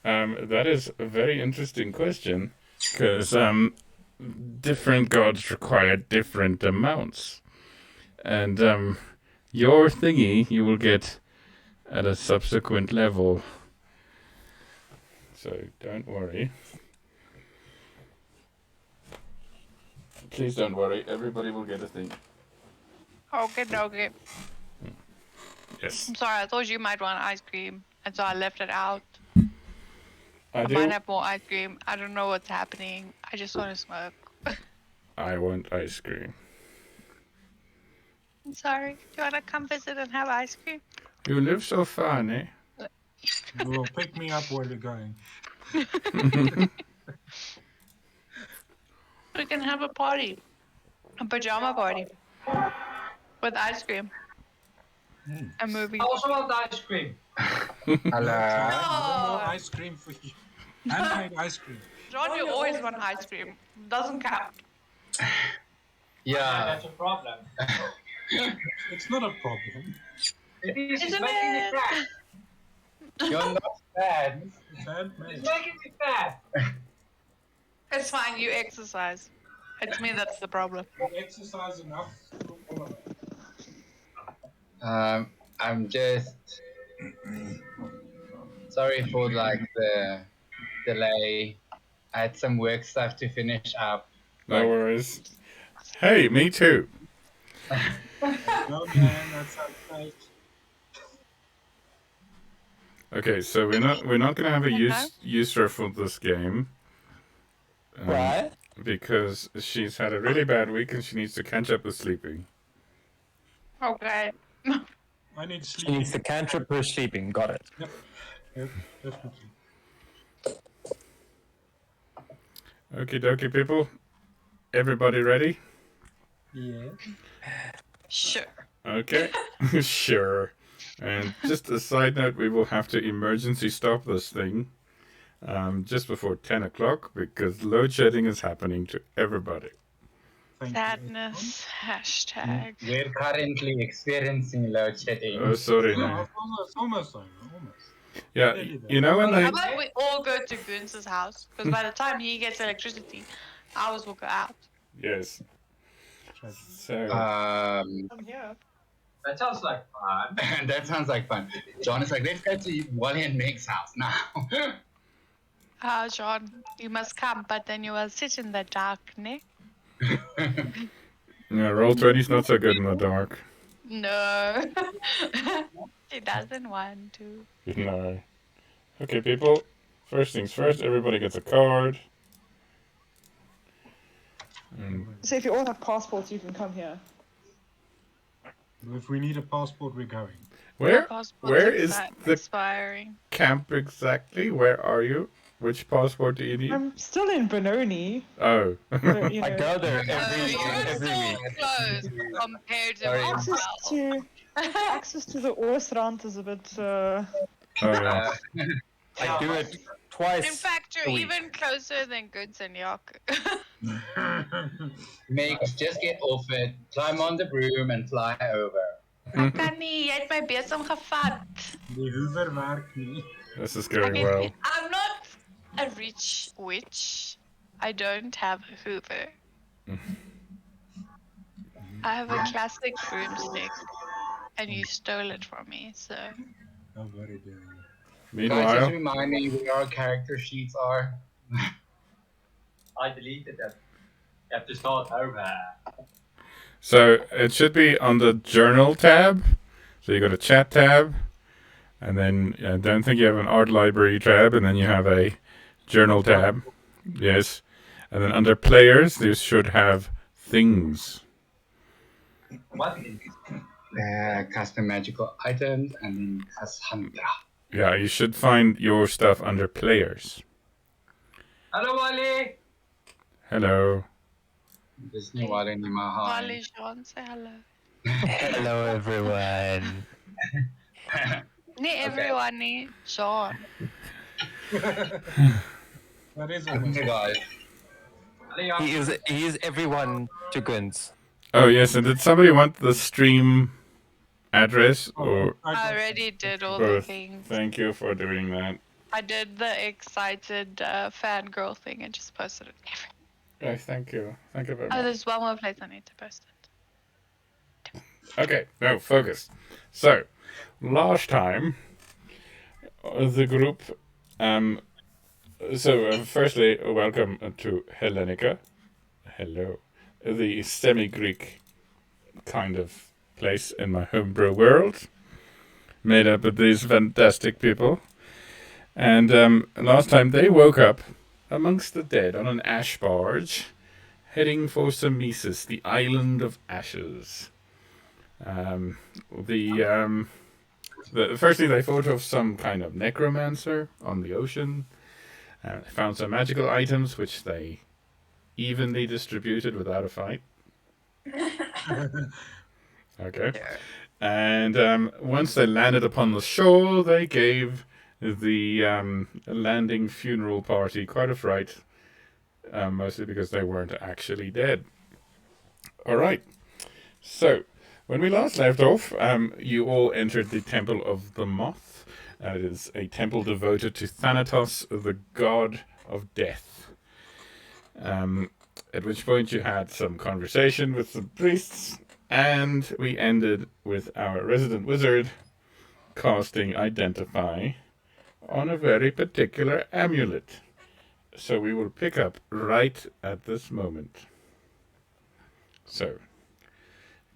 That is a very interesting question because different gods require different amounts, and your thingy you will get at a subsequent level. So don't worry. Please don't worry. Everybody will get a thing. Okay. Yes. I'm sorry, I thought you might want ice cream, and so I left it out. I I might do. have more ice cream. I don't know what's happening. I just want to smoke. I want ice cream. I'm sorry. Do you want to come visit and have ice cream? You live so far, eh? Well, pick me up where you're going. We can have a party. A pajama party. With ice cream. A movie. I also want ice cream. No No! more ice cream for you. Handmade ice cream. John, you always want ice cream. Doesn't count. Yeah, that's a problem. It's not a problem. It is. It's Isn't making me it? fat. You're not bad. It's handmade. It's making me fat. It's fine, you exercise. It's me that's the problem. Exercise enough. I'm just sorry for like the delay. I had some work stuff to finish up. No worries. Hey, me too. No man, that's okay. Okay, so we're not gonna have a user for this game. What? Because she's had a really bad week and she needs to catch up with sleeping. Okay. I need She sleep. needs to cantrip her sleeping. Got it. Yep, definitely. Okie dokie, people. Everybody ready? Yeah. Sure. Okay. Sure. And just a side note, we will have to emergency stop this thing just before 10 o'clock because load shedding is happening to everybody. Thank Sadness. Hashtag. We're currently experiencing load shedding. Oh, sorry. you. No. Almost over. Almost. Yeah, you know when How they... about we all go to Gunz's house? Because by the time he gets electricity, ours will go out. Yes. So... I'm here. That sounds like fun. That sounds like fun. John is like, let's go to Wally and Meg's house now. John, you must come, but then you will sit in the dark, ne? Yeah, Roll20's not so good in the dark. No. He doesn't want to. No. Okay, people. First things first, everybody gets a card. So if you all have passports, you can come here. If we need a passport, we're going. Where Passport's is the expiring? camp exactly? Where are you? Which passport do you need? I'm still in Benoni. Oh. But, you I know, go there You're every so week. close compared to Sorry. myself. access to the Oostrand is a bit. Oh, yeah. I do it In twice. fact, a you're week. even closer than Goods and Yak. Meg, just get off it, climb on the broom and fly over. Ek kan nie, jy het my besem gevat. Die Hoover werk nie. This is going well. I'm not a rich witch. I don't have a Hoover. I have a classic broomstick, and you stole it from me, so. Nobody doing it. Guys, just Meanwhile, remind me where our character sheets are. I deleted them. You have to start over. so it should be on the journal tab. So you go to chat tab, and then I don't think you have an art library tab, and then you have a journal tab. Yes. And then under players, you should have things. What is Custom magical items and then Cassandra. Yeah, you should find your stuff under players. Hello, Wally. Hello. There's no Wally in my heart. Wally, Sean, say hello. Hello, everyone. Nee, everyone, nee, Sean. That is almost. Okay, guys. Hello, He is everyone to Guns. Oh, yes, and did somebody want the stream address? Or I already did all the both? things. Thank you for doing that. I did the excited fangirl thing and just posted it everywhere. Yes, thank you. Thank you very Oh, much. there's one more place I need to post it. Okay, no, focus. So, last time, the group. Firstly, welcome to Hellenica. Hello. The semi Greek kind of place in my homebrew world, made up of these fantastic people. And last time they woke up amongst the dead on an ash barge, heading for Samesis, the island of ashes. Firstly, they thought of some kind of necromancer on the ocean. They found some magical items which they evenly distributed without a fight. Okay. And once they landed upon the shore, they gave the landing funeral party quite a fright, mostly because they weren't actually dead. All right. So, when we last left off, you all entered the Temple of the Moth. It is a temple devoted to Thanatos, the god of death. At which point you had some conversation with some priests, and we ended with our resident wizard casting Identify on a very particular amulet. So we will pick up right at this moment. So,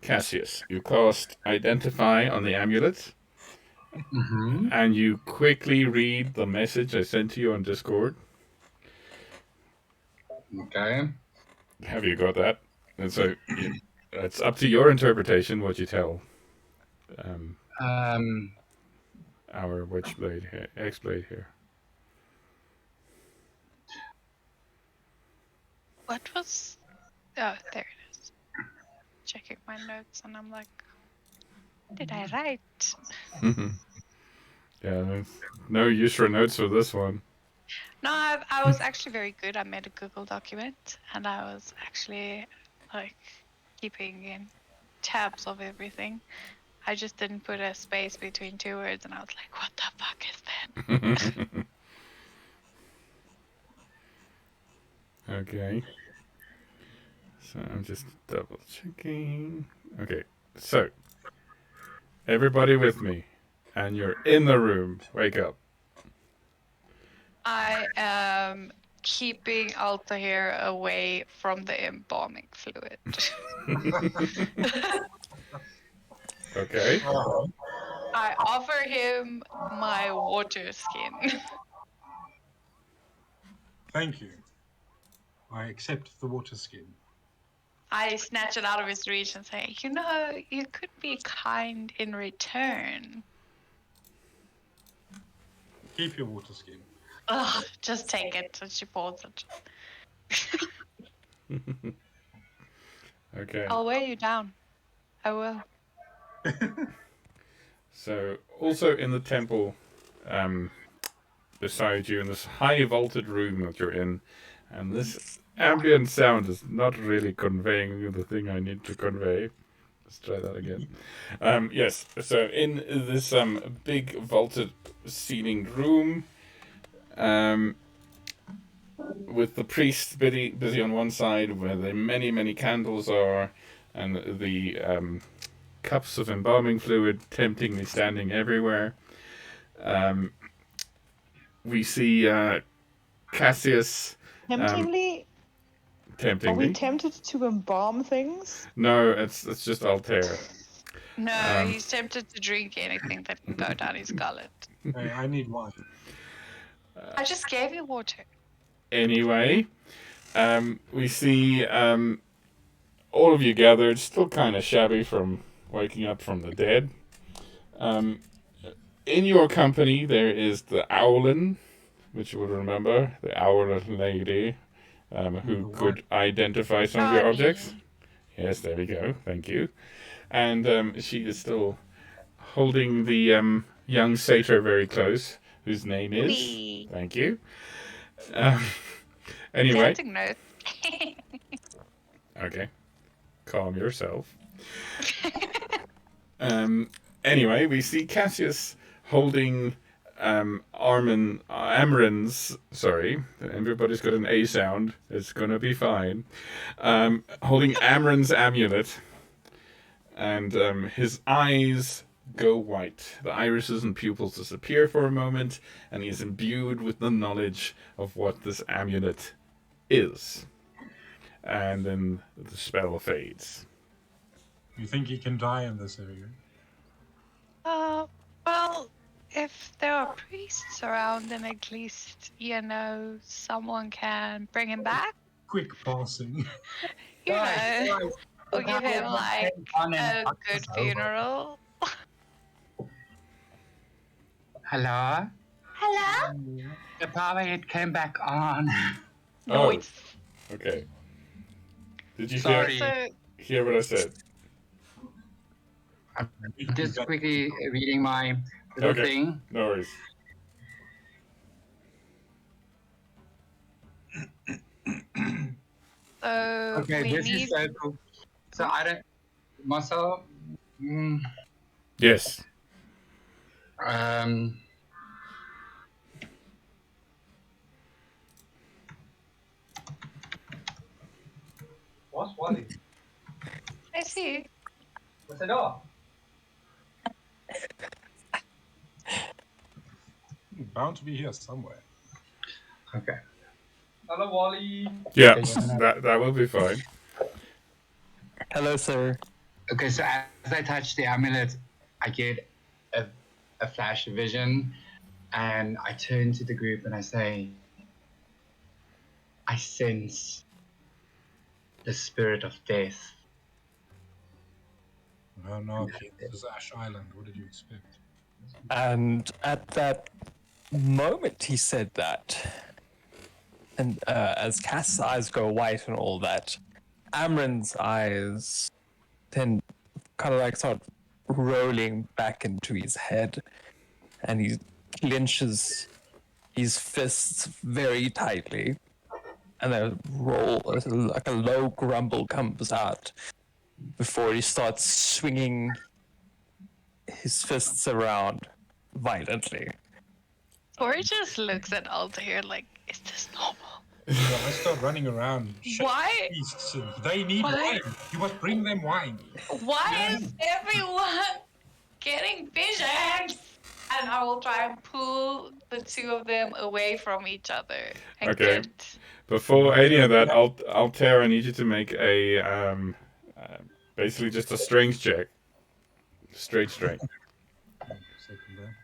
Cassius, you cast Identify on the amulet, and you quickly read the message I sent to you on Discord. Okay. Have you got that? And so it's up to your interpretation what you tell our Witchblade here, X-Blade here. What was? Oh, there it is. Checking my notes, and I'm like, what did I write? Yeah, there's no use for notes for this one. No, I was actually very good. I made a Google document, and I was actually like keeping in tabs of everything. I just didn't put a space between two words, and I was like, what the fuck is that? Okay. So I'm just double checking. Okay, so everybody with me, and you're in the room. Wake up. I am keeping Altair away from the embalming fluid. Okay. I offer him my water skin. Thank you. I accept the water skin. I snatch it out of his reach and say, you know, you could be kind in return. Keep your water skin. Ugh, just take it. And she pulls it. Okay. I'll weigh you down. I will. So, also in the temple, beside you, in this high vaulted room that you're in, and this ambient sound is not really conveying the thing I need to convey. Let's try that again. Yes, so in this big vaulted ceiling room, with the priest busy on one side, where the many candles are, and the cups of embalming fluid temptingly standing everywhere. We see Cassius. Temptingly, are we Temptingly. tempted to embalm things? No, it's just Altair. No, he's tempted to drink anything that can go down his gullet. Hey, I need wine. I just gave you water. Anyway, we see all of you gathered, still kind of shabby from waking up from the dead. In your company, there is the Owlin, which you would remember, the Owlin lady, who could identify some of your objects. Yes, there we go. Thank you. And she is still holding the young satyr very close, whose name is. Wee. Thank you. Anyway. Dancing notes. Okay. Calm yourself. Anyway, we see Cassius holding Amren's, sorry, everybody's got an A sound. It's gonna be fine. Holding Amren's amulet, and his eyes go white. The irises and pupils disappear for a moment, and he is imbued with the knowledge of what this amulet is. And then the spell fades. You think he can die in this area? Well, if there are priests around, then at least, someone can bring him back. Quick passing. Guys, Or give him, like, a good over. funeral. Hello? Hello? The power it came back on. Oh, Noise. okay. Did you Sorry. hear what I said? I'm just quickly reading my little Okay. thing. No worries. So Okay, we this need. is so cool. So I don't, Marcel. Yes. Um, What's Wally? I see. What's it off? Bound to be here somewhere. okay. Hello, Wally. Yeah, Okay, that will be fine. Hello, sir. Okay, so as I touch the amulet, I get a flash of vision, and I turn to the group and I say, I sense the spirit of death. No, kid. This is Ash Island. What did you expect? And at that moment he said that, and as Cass's eyes go white and all that, Amren's eyes then kind of like start rolling back into his head, and he clenches his fists very tightly, and a roll, like a low grumble comes out before he starts swinging his fists around violently. Tori just looks at Altair like, is this normal? So I start running around. Why? Beasts, and they need Why? wine. You must bring them wine. Why is everyone getting visions? And I will try and pull the two of them away from each other. And Okay. get... Before any of that, Altair, I need you to make a basically just a strength check. Straight strength. Second there.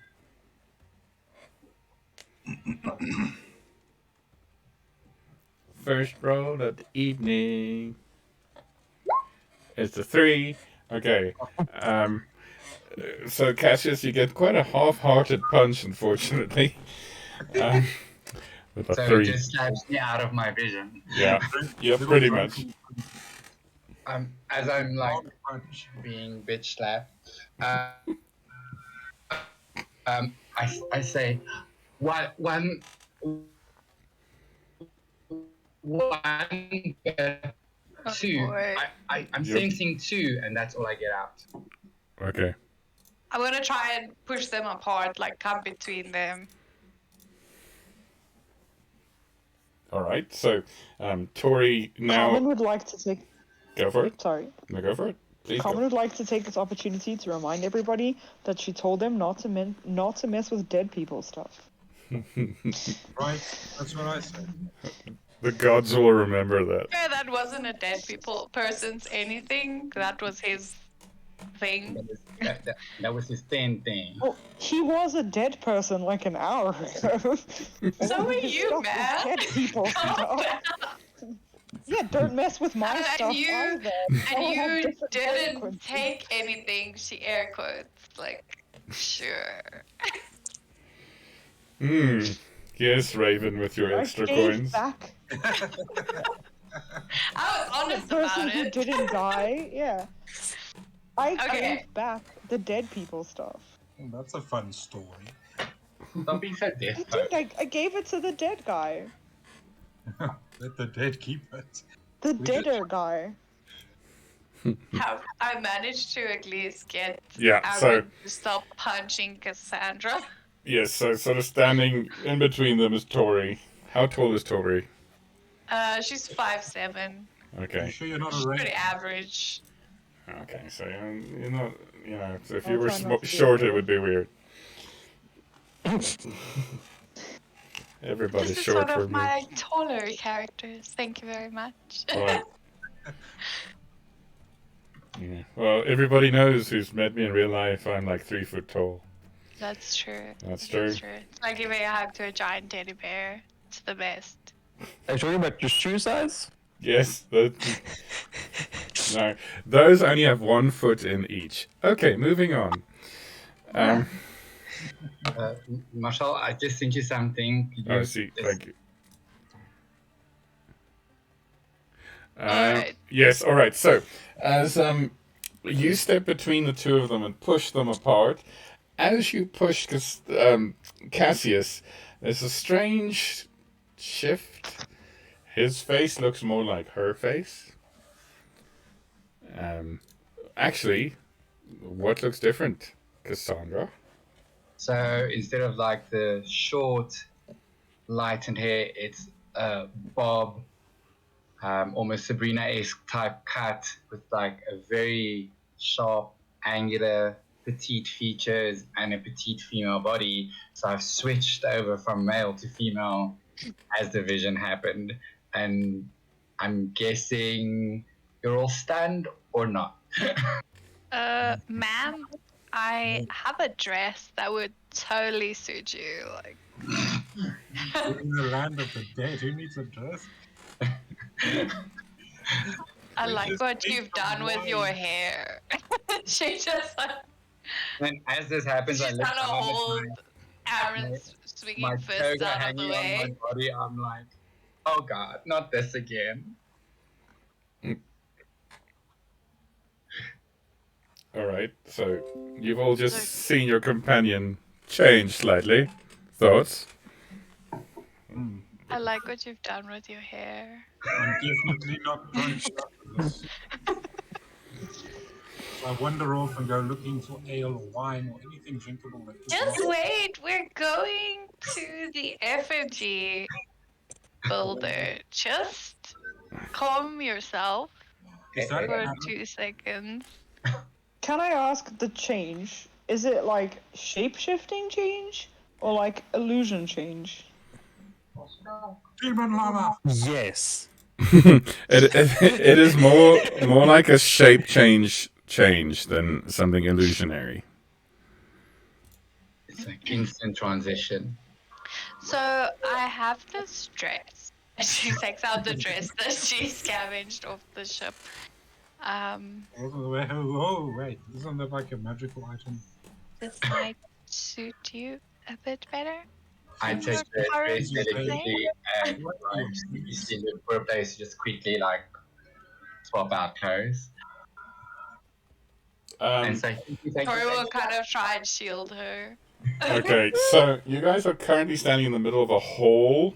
First roll of the evening. It's a 3. Okay. So Cassius, you get quite a half-hearted punch, unfortunately. With a So 3. it just slaps me out of my vision. Yeah, pretty much. As I'm like Punch. being bitch slapped, I say, one, two. boy. I'm Yep. sensing 2, and that's all I get out. Okay. I'm gonna try and push them apart, like come between them. All right. So, Tori, now Carmen would like to take. go for it. Sorry. No, go for it. Please Carmen go. would like to take this opportunity to remind everybody that she told them not to mess with dead people stuff. Right? That's what I said. The gods will remember that. Yeah, that wasn't a dead person's anything. That was his thing. That was his thing. Well, he was a dead person like an hour ago. So All are his you, stuff was man. Dead people Calm stuff. down. Yeah, don't mess with my And stuff you- either. And I'll have you different didn't consequences. take anything, she air quotes. Like, sure. Yes, Raven, with your I extra gave coins. back I was the honest person about who it. didn't die. Yeah, I Okay. gave back the dead people stuff. That's a fun story. Don't be so I deaf. did. I gave it to the dead guy. Let the dead keep it. The We did- deader guy. Have I managed to at least get Yeah, so Aaron to stop punching Cassandra? Yes, so sort of standing in between them is Tori. How tall is Tori? She's 5'7". You Okay. sure you're not a She's pretty ranger? average. Okay, so you're not, so if I'll you were try not to be short, it offended. would be weird. This Everybody's is short one for of me. my taller characters. Thank you very much. Right. Yeah. Well, everybody knows who's met me in real life. I'm like 3 foot tall. That's true. That's true. It's like giving a hug to a giant teddy bear. It's the best. Are you talking about your shoe size? Yes. No, those only have 1 foot in each. Okay, moving on. Marshall, I just sent you something. Could you See. just- Thank you. Alright. Yes. All right. So, as you step between the two of them and push them apart, as you push Cassius, there's a strange shift. His face looks more like her face. Actually, what looks different, Cassandra? So instead of like the short, lightened hair, it's a bob, almost Sabrina-esque type cut with like a very sharp, angular, petite features and a petite female body. So I've switched over from male to female as the vision happened, and I'm guessing you're all stunned or not. Ma'am, I have a dress that would totally suit you. Like, We're in the land of the dead. Who needs a dress? I We like just what need you've some done with your wine. hair. She just like, And as this happens, I she's look trying to down at hold Aaron's my swinging fist toga out of the hanging on my way. body. I'm like, oh god, not this again. All right. So you've all just seen your companion change slightly. Thoughts? I like what you've done with your hair. I'm definitely not drunk after this. I wander off and go looking for ale or wine or anything drinkable. Just wait, we're going to the effigy builder. Just calm yourself Is that for an 2 seconds. Can I ask the change? Is it like shape-shifting change or like illusion change? demon lava? Yes. it is more like a shape change than something illusionary. It's like instant transition. So I have this dress. She takes out the dress that she scavenged off the ship. Oh, wait. Isn't that like a magical item? This might suit you a bit better. I in take your the current dress really state. quickly and like send it for a place to just quickly like swap out clothes. And say, thank Tori you. will kind of try and shield her. Okay, so you guys are currently standing in the middle of a hall.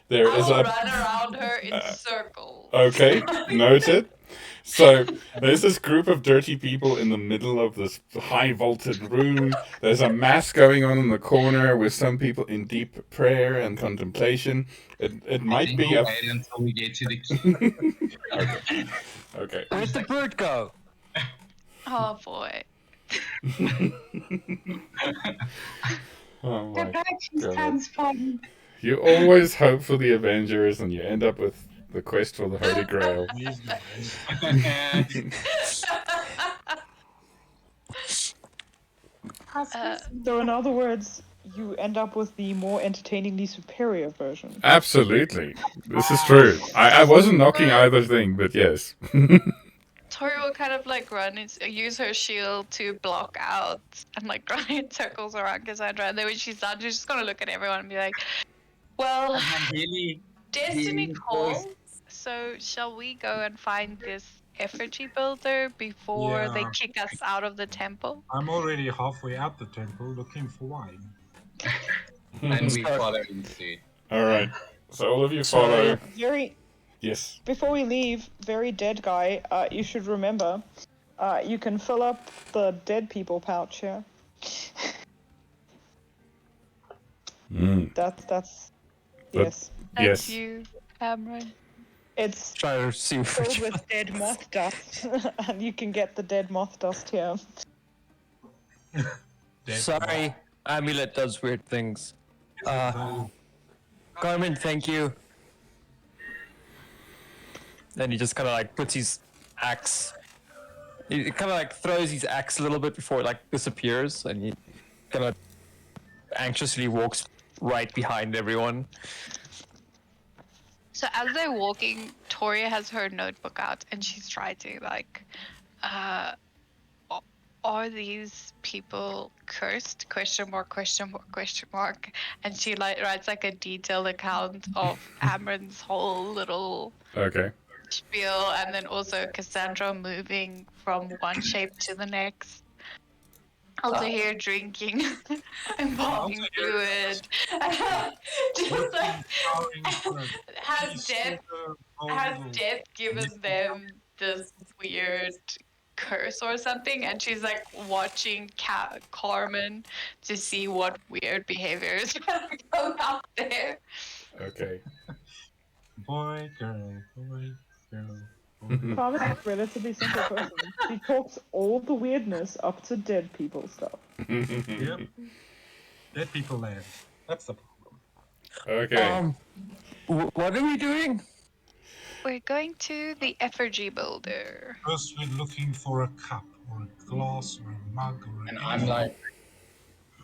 There I is will a run around her in circles. Okay, noted. So there's this group of dirty people in the middle of this high vaulted room. There's a mass going on in the corner with some people in deep prayer and contemplation. It might be a wait until we get to the okay. Where'd the bird go? Oh boy. Oh my God. sounds fun. You always hope for the Avengers and you end up with the quest for the Holy Grail. These days. So in other words, you end up with the more entertainingly superior version. Absolutely. This is true. I wasn't knocking either thing, but yes. Tori will kind of like use her shield to block out and like run in circles around Cassandra. And then when she's done, she's just gonna look at everyone and be like, well, I'm really Destiny really calls. So shall we go and find this effigy builder before they Yeah. kick us out of the temple? I'm already halfway out the temple looking for wine. and we follow in suit. All right. So all of you So- follow. Yes. Yes. Before we leave, very dead guy, you should remember, you can fill up the dead people pouch here. That's But- yes. That's Yes. you, Cameron. It's Try to see filled which with dead moth dust, and you can get the dead moth dust here. Dead Sorry, amulet does weird things. Carmen, thank you. Then he just kind of like puts his axe. He kind of like throws his axe a little bit before it like disappears, and he kind of anxiously walks right behind everyone. So as they're walking, Toria has her notebook out and she's trying to like, are these people cursed? Question mark, question mark, question mark. And she like writes like a detailed account of Amron's whole little Okay. spiel, and then also Cassandra moving from one shape to the next. Also here drinking and walking through it. Just like has Deb given them this weird curse or something? And she's like watching Carmen to see what weird behavior is gonna come out there. Okay. Boy, girl, boy, girl. Boy. Carmen is a relatively simple person. She talks all the weirdness up to dead people stuff. Yep. Dead people land. That's the problem. Okay. What are we doing? We're going to the effigy builder. First, we're looking for a cup or a glass or a mug or And anything. I'm like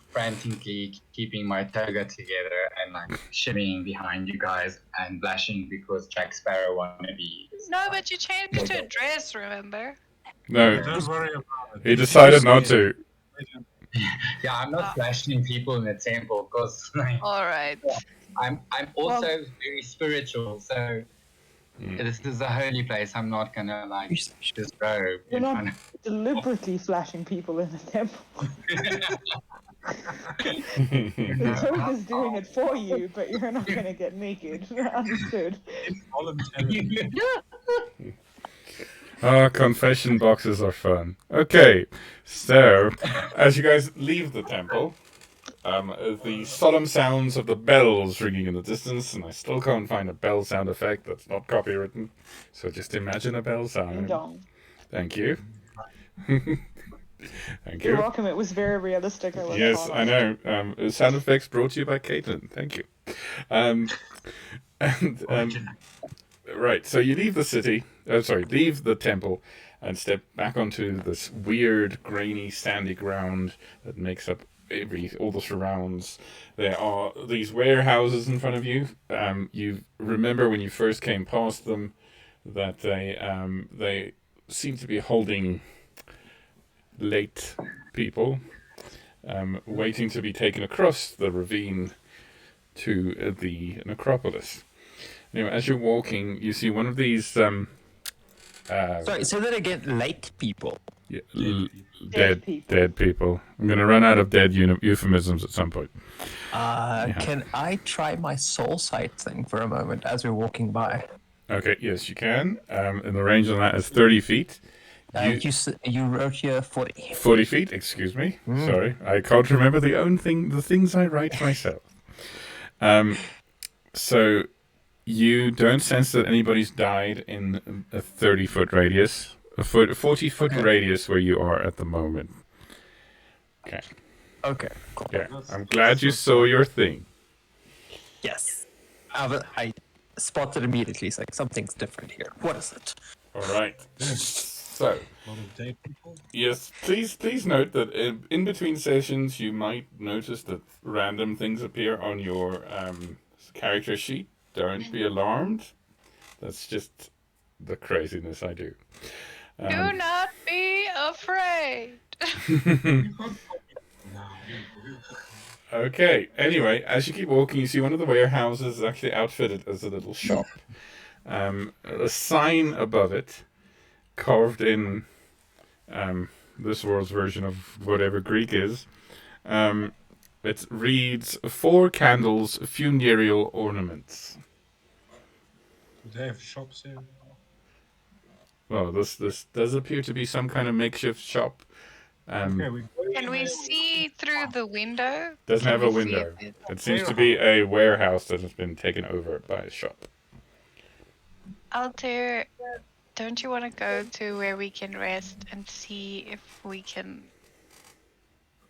frantically keeping my toga together and like shimmying behind you guys and blushing because Jack Sparrow wannabe. No, but you changed to a dress, remember? No, Don't worry about it. he decided not to. Yeah, I'm not flashing people in the temple because like, All right. I'm also very spiritual, so this is a holy place. I'm not gonna like just go You're in not front of deliberately flashing people in the temple. The toga's doing it for you, but you're not going to get naked. Understood. Involuntarily. Confession boxes are fun. Okay, so as you guys leave the temple, the solemn sounds of the bells ringing in the distance, and I still can't find a bell sound effect that's not copywritten, so just imagine a bell sound. Dong. Thank you. Thank You're you. welcome. It was very realistic. I was Yes, proud. I know. Sound effects brought to you by Caitlin. Thank you. Right, so you leave the city, leave the temple, and step back onto this weird, grainy, sandy ground that makes up all the surrounds. There are these warehouses in front of you. You remember when you first came past them that they seem to be holding late people, waiting to be taken across the ravine to the necropolis. Anyway, as you're walking, you see one of these. Sorry, say that again. Late people. Yeah, Dead people. dead people. I'm going to run out of dead euphemisms at some point. Can I try my soul sight thing for a moment as we're walking by? Okay, yes, you can. And the range on that is 30 feet. You wrote here 40. 40 feet, excuse me. Sorry, I can't remember the things I write myself. So you don't sense that anybody's died in a 30-foot radius, a 40-foot radius where you are at the moment. Okay. Okay, cool. Yeah, I'm glad you saw your thing. Yes. I spotted immediately. It's like something's different here. What is it? All right. So, A lot of dead people. yes, please note that in between sessions you might notice that random things appear on your character sheet. Don't be alarmed. That's just the craziness I do. Do not be afraid. Okay, anyway, as you keep walking, you see one of the warehouses is actually outfitted as a little shop. A sign above it, carved in this world's version of whatever Greek is, it reads, 4 candles, funereal ornaments. Do they have shops here? Well, this does appear to be some kind of makeshift shop. Okay, we Can we see through the window? Doesn't Can have a we see window. if It seems to be a warehouse that has been taken over by a shop. Altair, don't you want to go to where we can rest and see if we can?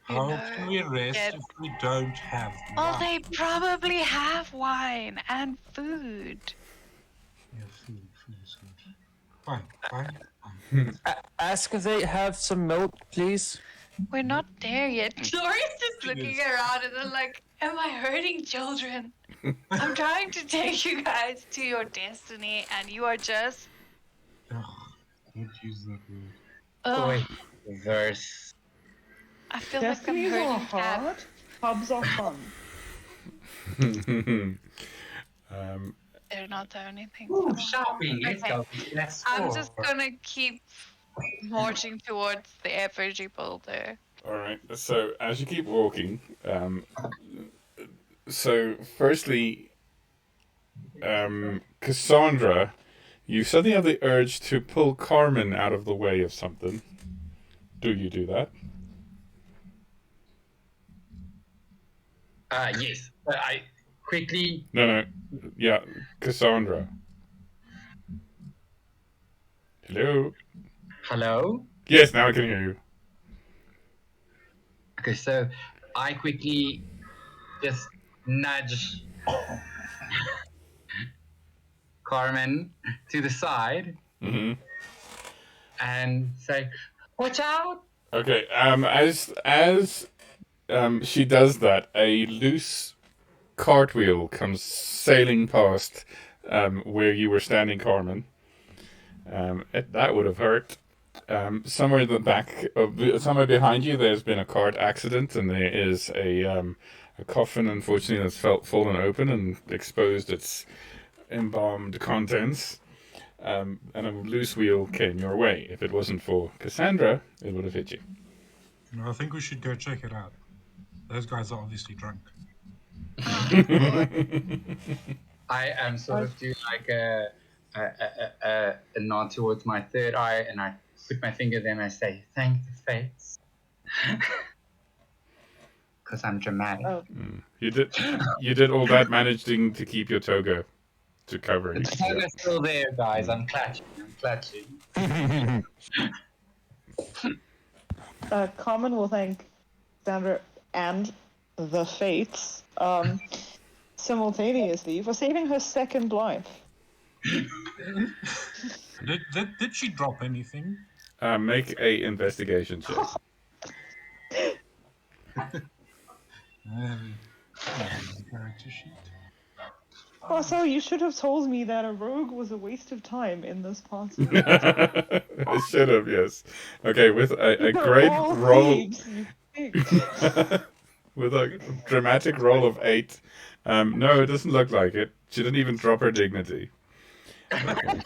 How can we rest get- if we don't have Well, wine? they probably have wine and food. Yeah, food is good. Fine. Ask if they have some milk, please. We're not there yet. Gloria's just looking around and I'm like, am I hurting children? I'm trying to take you guys to your destiny and you are just... Ugh, don't use that word. Ugh, Verse. I feel like I'm Destinies are hurting Cat. hard. Pubs are fun. They're not the only thing. Ooh, shopping. Let's Okay. go. Let's I'm go. just gonna keep marching towards the effigy boulder. All right. So as you keep walking, so firstly, Cassandra, you suddenly have the urge to pull Carmen out of the way of something. Do you do that? Yes. I quickly. No. Yeah, Cassandra. Hello? Hello? Yes, now I can hear you. Okay, so I quickly just nudge Carmen to the side Mm-hmm. and say, "Watch out!" Okay, as she does that, a loose cartwheel comes sailing past where you were standing, Carmen. That would have hurt. Somewhere in the back, somewhere behind you, there's been a cart accident, and there is a coffin, unfortunately, that's fallen open and exposed its embalmed contents. And a loose wheel came your way. If it wasn't for Cassandra, it would have hit you. No, I think we should go check it out. Those guys are obviously drunk. I am sort of doing like a nod towards my third eye, and I put my finger there and I say, "Thank the fates," because I'm dramatic. Oh. You did all that managing to keep your toga to cover The you. toga's still there, guys. I'm clutching. Carmen will thank Sandra and the Fates simultaneously for saving her second life. Did she drop anything? Make a investigation check. Character sheet. Oh, sorry, you should have told me that a rogue was a waste of time in this party. I should have, yes. Okay, with a They're great all roll, thieves, you think. with a dramatic roll of 8. No, it doesn't look like it. She didn't even drop her dignity. Okay.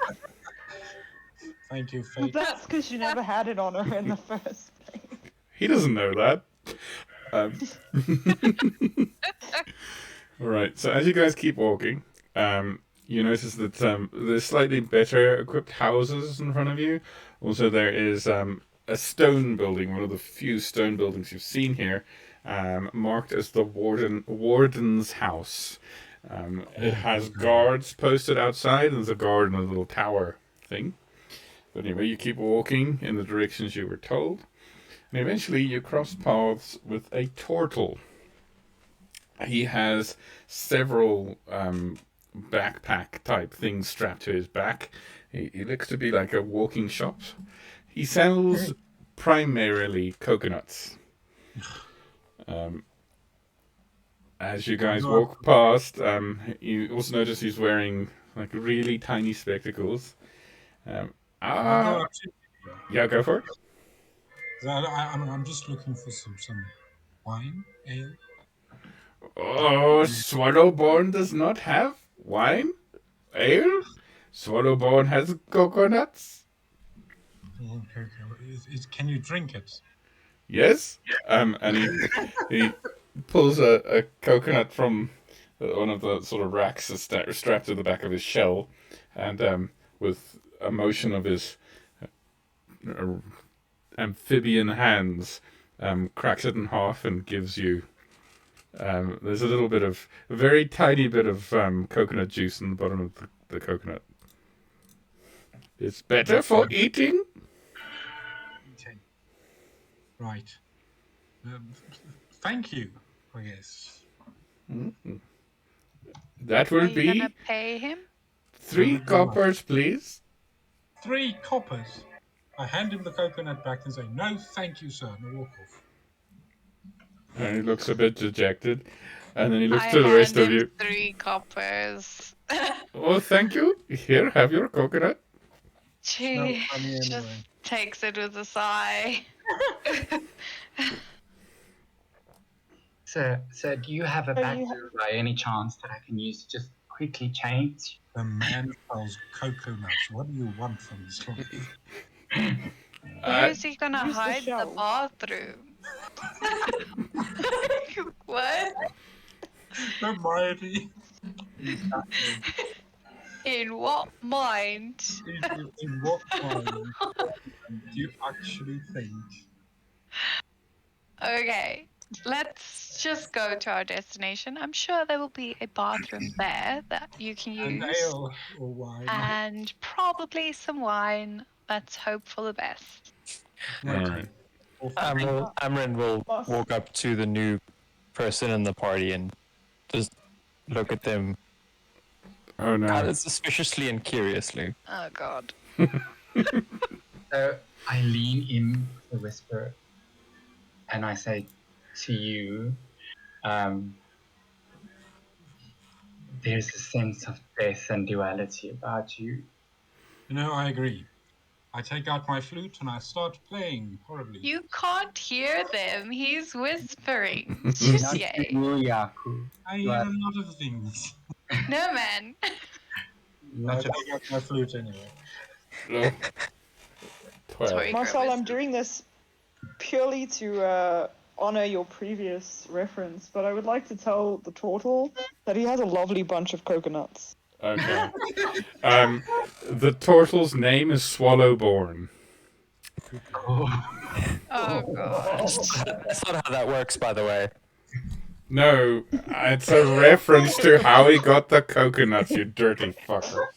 Thank you, Fate. That's because you never had it on her in the first place. He doesn't know that. All right. So as you guys keep walking, you notice that there's slightly better equipped houses in front of you. Also, there is a stone building, one of the few stone buildings you've seen here, marked as the warden's house. It has guards posted outside, and there's a guard in a little tower thing. But anyway, you keep walking in the directions you were told, and eventually you cross paths with a turtle. He has several backpack type things strapped to his back. He looks to be like a walking shop. He sells primarily coconuts. As you guys walk past, you also notice he's wearing like really tiny spectacles. Yeah, go for it. I'm just looking for some wine, ale. Oh, Swallowborn does not have wine, ale. Swallowborn has coconuts. Okay. Can you drink it? Yes. And he pulls a coconut from one of the sort of racks that's strapped to the back of his shell, and with a motion of his amphibian hands, cracks it in half and gives you. There's a little bit of a very tiny bit of coconut juice in the bottom of the coconut. It's better for eating. Okay. Right. Thank you, I guess. That Are will you gonna be pay him? 3 coppers, please. 3 coppers. I hand him the coconut back and say, "No, thank you, sir," and I walk off. And he looks a bit dejected. And then he looks I to the rest hand of him you. 3 coppers. Oh, thank you. Here, have your coconut. She funny anyway. just takes it with a sigh. Sir, do you have a So back you door by any chance that I can use to just quickly change? The man sells coconuts. What do you want from this life? Where is he gonna use the hide the shelf. bathroom? What? Hermione, In what mind? in what mind do you actually think? Okay, let's just go to our destination. I'm sure there will be a bathroom there that you can An use. ale or wine? And probably some wine. Let's hope for the best. Okay. Or fine. Amrin will walk up to the new person in the party and just look at them Oh no. kind of suspiciously and curiously. Oh god. So I lean in with a whisper and I say to you, there's a sense of death and duality about you. You know, I agree. I take out my flute and I start playing horribly. You can't hear them. He's whispering. Not Yay. you, Yaku. I hear a lot of things. No, man. I Not take out my flute anyway. No. 12. Sorry. Marcel, I'm doing this purely to honor your previous reference, but I would like to tell the turtle that he has a lovely bunch of coconuts. Okay. The turtle's name is Swallowborn. Oh god. That's not how that works, by the way. No, it's a reference to how he got the coconuts, you dirty fucker.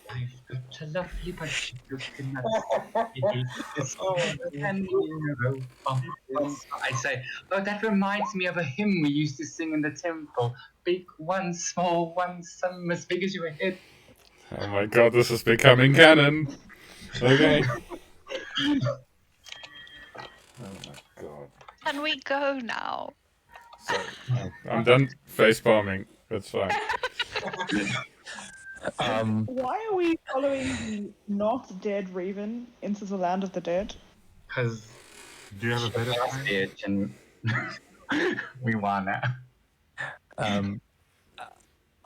I've got a lovely bunch of coconuts. I say, oh, that reminds me of a hymn we used to sing in the temple. Big one, small one, some as big as your head. Oh my god, this is becoming canon. Okay. Oh my god. Can we go now? So, I'm done face palming. That's fine. Why are we following the not dead raven into the land of the dead? Because Do you have a better plan? bitch and we wanna.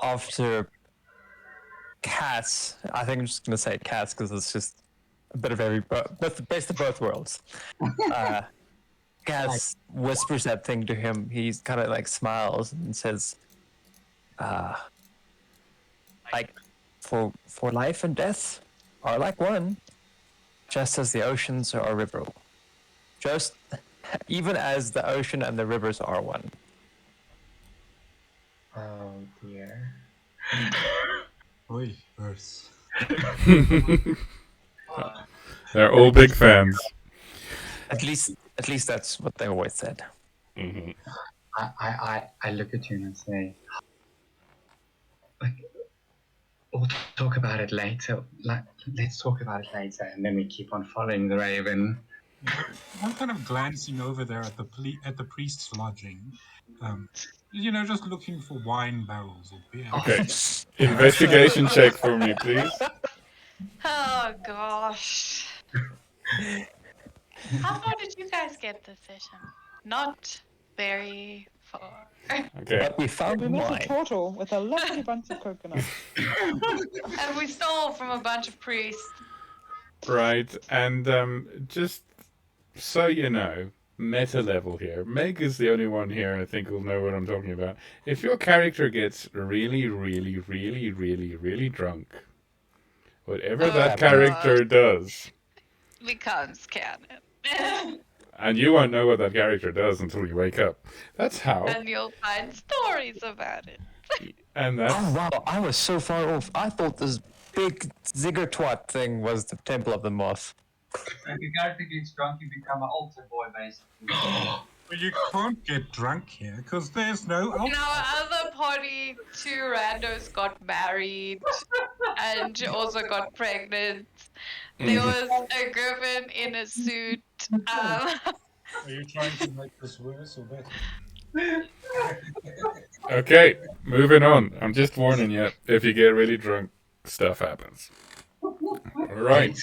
After cats, I think I'm just gonna say cats because it's just a bit of best of both worlds. Cass whispers that thing to him. He's kind of like smiles and says, "Like for life and death are like one, just as the oceans are a river. Just even as the ocean and the rivers are one." Oh dear. Oy, verse. They're all big fans. At least that's what they always said. Mm-hmm. I look at you and say, like, we'll talk about it later. Like, let's talk about it later, and then we keep on following the raven. I'm kind of glancing over there at the priest's lodging. You know, just looking for wine barrels or beer. Okay. Investigation check for me, please. Oh gosh. How far did you guys get this session? Not very far. Okay. But we found We met a wine. turtle with a lovely bunch of coconuts. And we stole from a bunch of priests. Right, and just so you know, meta level here. Meg is the only one here I think who'll know what I'm talking about. If your character gets really, really, really, really, really drunk, whatever Oh, that God. character does, becomes canon. And you won't know what that character does until you wake up. That's how. And you'll find stories about it. And that's Oh wow, I was so far off. I thought this big Ziggertwat thing was the Temple of the Moth. If your character gets drunk, you become an altar boy, basically. Well, you can't get drunk here because there's no In alcohol. our other party, 2 randos got married and also got pregnant. There was a griffin in a suit. Are you trying to make this worse or better? okay. Moving on. I'm just warning you. If you get really drunk, stuff happens. All right.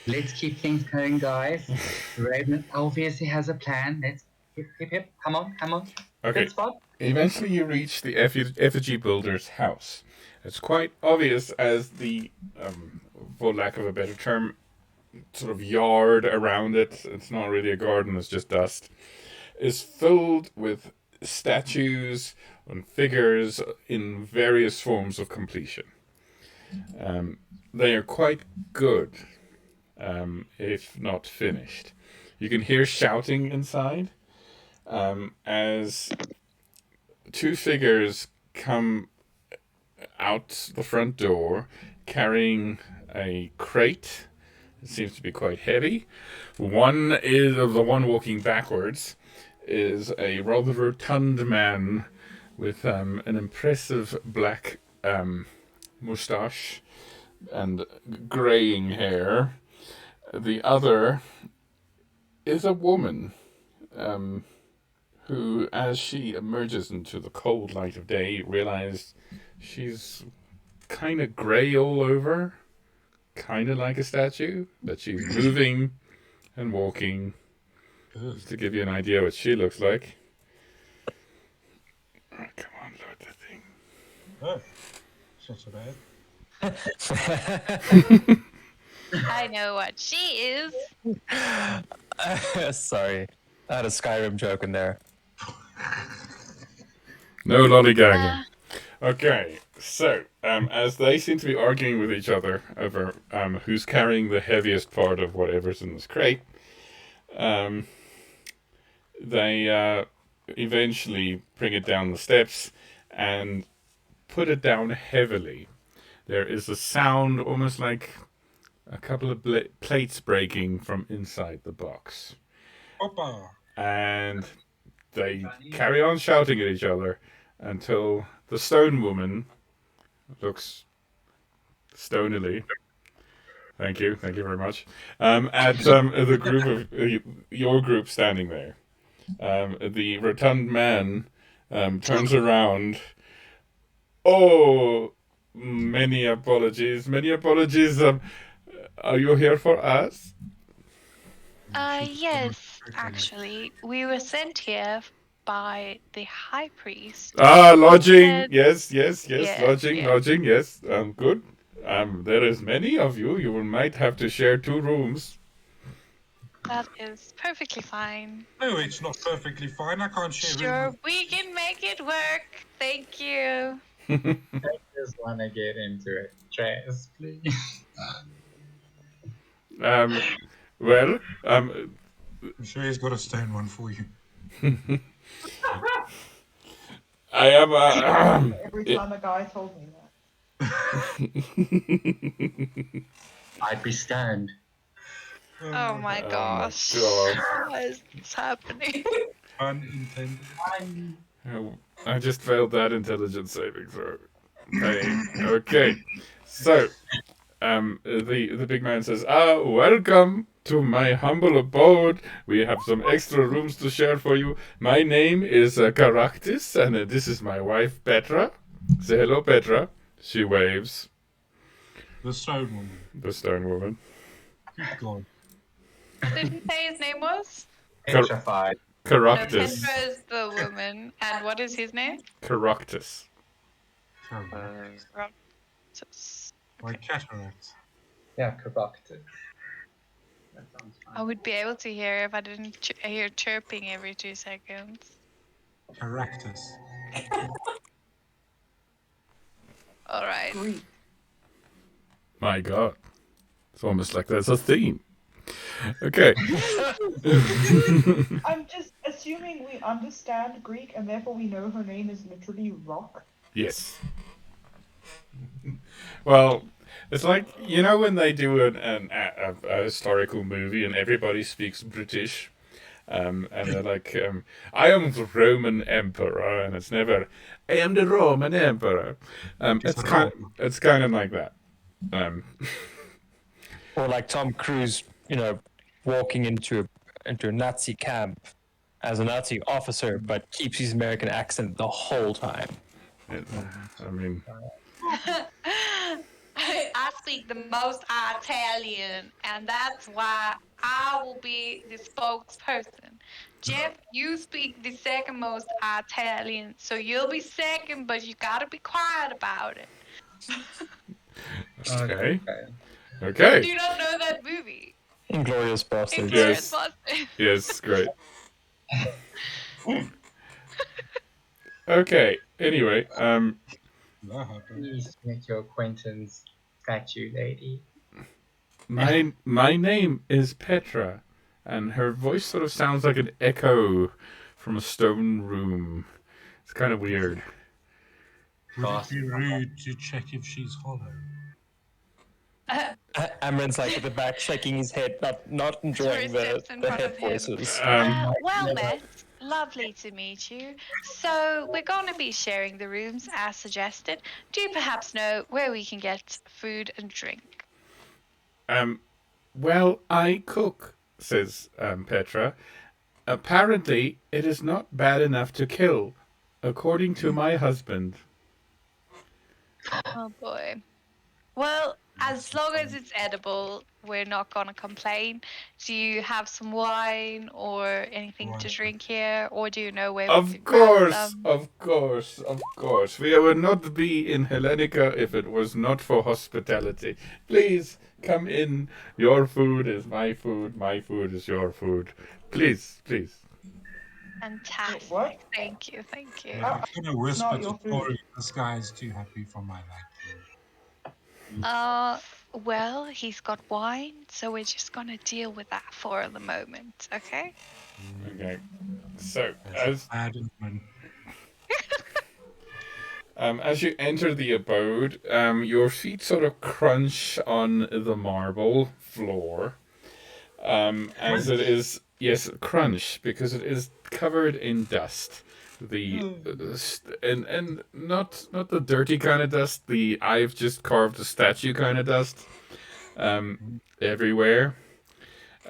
Let's keep things going, guys. Raven obviously has a plan. Let's hip. Come on. Okay. Good spot. Eventually, you reach the effigy builder's house. It's quite obvious as the, for lack of a better term, sort of yard around it. It's not really a garden; it's just dust. Is filled with statues and figures in various forms of completion. They are quite good, if not finished. You can hear shouting inside as 2 figures come out the front door carrying a crate. It seems to be quite heavy. One is of the one walking backwards is a rather rotund man with an impressive black moustache and graying hair. The other is a woman who, as she emerges into the cold light of day, realizes she's kind of gray all over, kind of like a statue, but she's moving and walking. Just to give you an idea what she looks like. Oh, come on, load the thing. Oh, it's not so bad. I know what she is. Sorry, I had a Skyrim joke in there. No lollygagging. Okay, so as they seem to be arguing with each other over who's carrying the heaviest part of whatever's in this crate, they eventually bring it down the steps and put it down heavily. There is a sound almost like a couple of plates breaking from inside the box. Opa. And they carry on shouting at each other until the stone woman looks stonily. Thank you very much. At the group of your group standing there, the rotund man turns around. Oh, many apologies. Are you here for us? Yes, actually. We were sent here by the high priest. Lodging. Yes, Yes, lodging, yes. Good. There is many of you. You might have to share 2 rooms. That is perfectly fine. No, it's not perfectly fine. I can't share Sure, room. we can make it work. Thank you. I just want to get into it. Trace, please. Well, I'm sure he's got a stone one for you. I am Every time a guy told me that. I'd be stoned. Oh my gosh. God. What is happening? Unintended. I just failed that intelligence saving throw. Hey, okay. So, the big man says, welcome to my humble abode. We have some extra rooms to share for you. My name is Caractis, and this is my wife, Petra. Say hello, Petra. She waves. The stone woman. The stone woman. Good God. Did he say his name was? Petrified. No, Caractis. Petra is the woman. And what is his name? Caractis. Like cataracts. Yeah, corrupted. That sounds fine. I would be able to hear if I didn't hear chirping every 2 seconds. Caractus. Alright. Greek. My God. It's almost like there's a theme. Okay. I'm just assuming we understand Greek and therefore we know her name is literally Rock. Yes. Well, it's like, you know, when they do a historical movie and everybody speaks British, and they're like, I am the Roman Emperor, and it's never, I am the Roman Emperor. It's Rome. It's kind of like that. Or like Tom Cruise, walking into a Nazi camp as a Nazi officer, but keeps his American accent the whole time. I mean, I speak the most Italian, and that's why I will be the spokesperson. Jeff, you speak the second most Italian, so you'll be second, but you gotta be quiet about it. okay. Do Okay. you not know that movie? Inglorious Bastards. Inglourious Yes. Basterds. Yes, great. Okay. Anyway, That happened. Please make your acquaintance, statue lady. my name is Petra, and her voice sort of sounds like an echo from a stone room. It's kind of weird. Would it be rude to check if she's hollow? Amron's like at the back shaking his head, not enjoying the steps in front head of him. voices. Well met. Lovely to meet you. So we're going to be sharing the rooms as suggested. Do you perhaps know where we can get food and drink? Well, I cook, says Petra. Apparently, it is not bad enough to kill, according to my husband. Oh boy. Well, as long as it's edible, we're not gonna complain. Do you have some wine or anything to drink here, or do you know where we Of could grab course, some? of course, of course. We would not be in Hellenica if it was not for hospitality. Please come in. Your food is my food is your food. Please, please. Fantastic. What? Thank you, thank you. I'm gonna whisper not to your food. Tori, this guy is too happy for my liking. Well, he's got wine, so we're just gonna deal with that for the moment, okay? Okay. So, Bad omen. as you enter the abode, your feet sort of crunch on the marble floor. As it is, yes, crunch, because it is covered in dust. And not the dirty kind of dust, the I've just carved a statue kind of dust. Everywhere.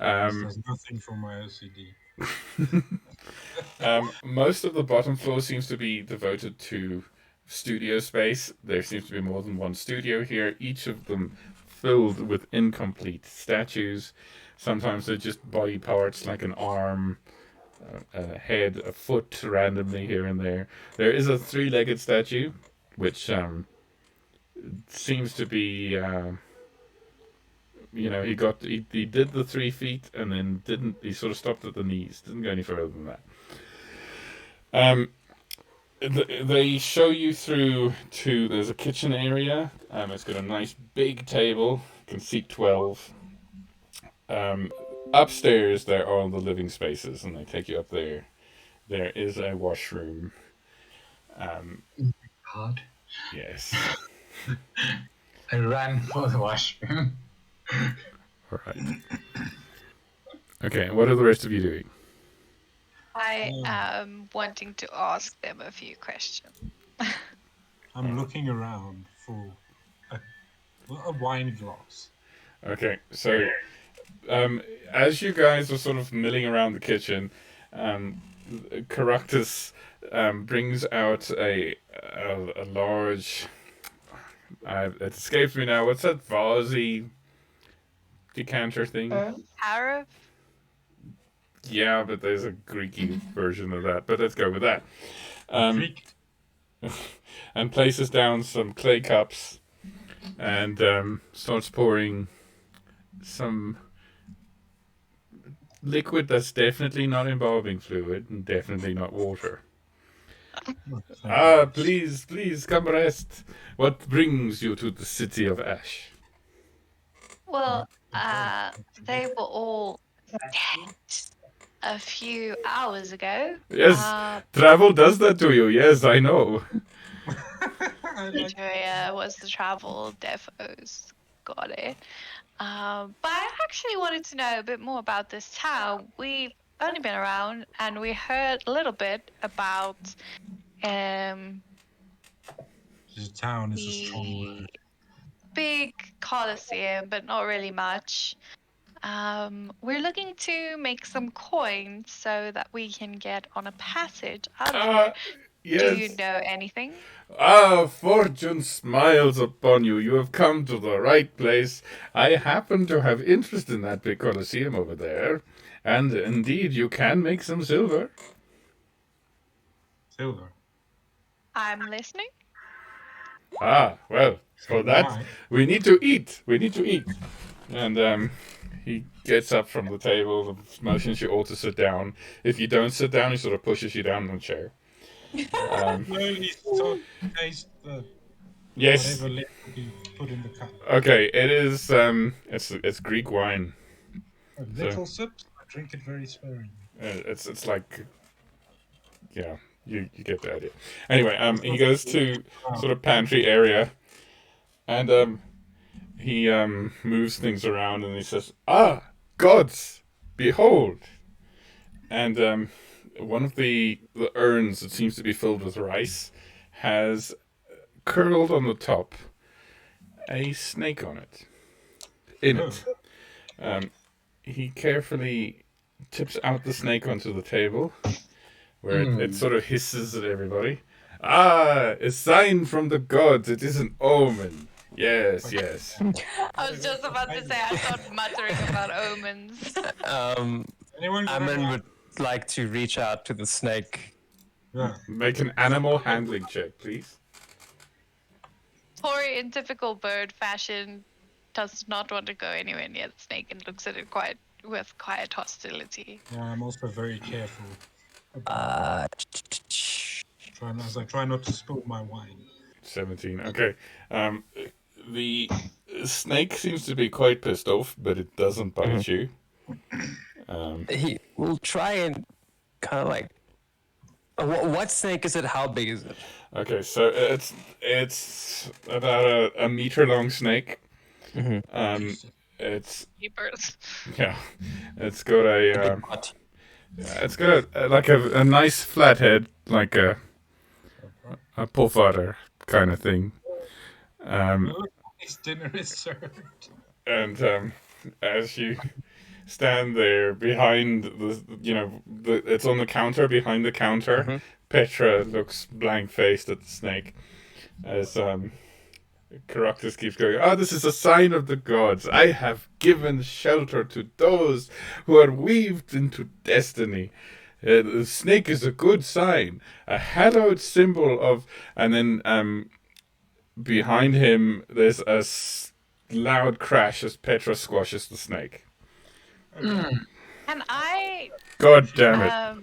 There's nothing for my OCD. Most of the bottom floor seems to be devoted to studio space. There seems to be more than one studio here, each of them filled with incomplete statues. Sometimes they're just body parts like an arm, a head, a foot randomly here and there. There is a three-legged statue, which seems to be, he did the 3 feet and then didn't. He sort of stopped at the knees. Didn't go any further than that. They show you through to. There's a kitchen area. It's got a nice big table. You can seat 12. Upstairs, there are all the living spaces, and they take you up there. There is a washroom. God. Yes. I ran for the washroom. All right. Okay, what are the rest of you doing? I am wanting to ask them a few questions. I'm looking around for a wine glass. Okay, so as you guys are sort of milling around the kitchen, Caractus brings out a large. It escapes me now. What's that vasey decanter thing? Arab? Yeah, but there's a Greeky version of that. But let's go with that. Greek. And places down some clay cups and starts pouring some liquid that's definitely not embalming fluid and definitely not water. Please, come rest. What brings you to the city of Ash? Well, They were all dead a few hours ago. Yes, travel does that to you. Yes, I know. I like Austyria was the travel depots. Got it. But I actually wanted to know a bit more about this town. We've only been around and we heard a little bit about um, the town is a strong the word. big Colosseum, but not really much. We're looking to make some coins so that we can get on a passage out of here. Do you Yes. know anything? Fortune smiles upon you. You have come to the right place. I happen to have interest in that big Colosseum over there. And indeed, you can make some silver. Silver. I'm listening. Well, So for am that, I. we need to eat. We need to eat. And he gets up from the table, motions you all to sit down. If you don't sit down, he sort of pushes you down in the chair. Slowly start to taste the Yes. whatever liquid you put in the cup. Okay, it is. It's Greek wine. A little sips. I drink it very sparingly. It's like, yeah, you get the idea. Anyway, he goes to sort of pantry area, and he moves things around, and he says, gods, behold, and one of the urns that seems to be filled with rice has curled on the top a snake on it. In it, he carefully tips out the snake onto the table, where it sort of hisses at everybody. A sign from the gods. It is an omen. Yes, yes. I was just about to say I started muttering about omens. Anyone got Amon any- would like to reach out to the snake. Yeah. Make an animal handling check, please. Tori, in typical bird fashion, does not want to go anywhere near the snake and looks at it with quiet hostility. Yeah, I'm also very careful. As I try not to spill my wine. 17. Okay. The snake seems to be quite pissed off, but it doesn't bite you. He will try and kind of like. What snake is it? How big is it? Okay, so it's about a meter long snake. It's Keepers. yeah, it's got a Big butt. it's got a nice flat head, like a bullfighter kind of thing. Look, his dinner is served. And as you stand there behind it's on the counter, behind the counter, Petra looks blank faced at the snake as Caractacus keeps going, this is a sign of the gods. I have given shelter to those who are weaved into destiny. The snake is a good sign, a hallowed symbol of, and then behind him there's a loud crash as Petra squashes the snake. Can I, God damn it.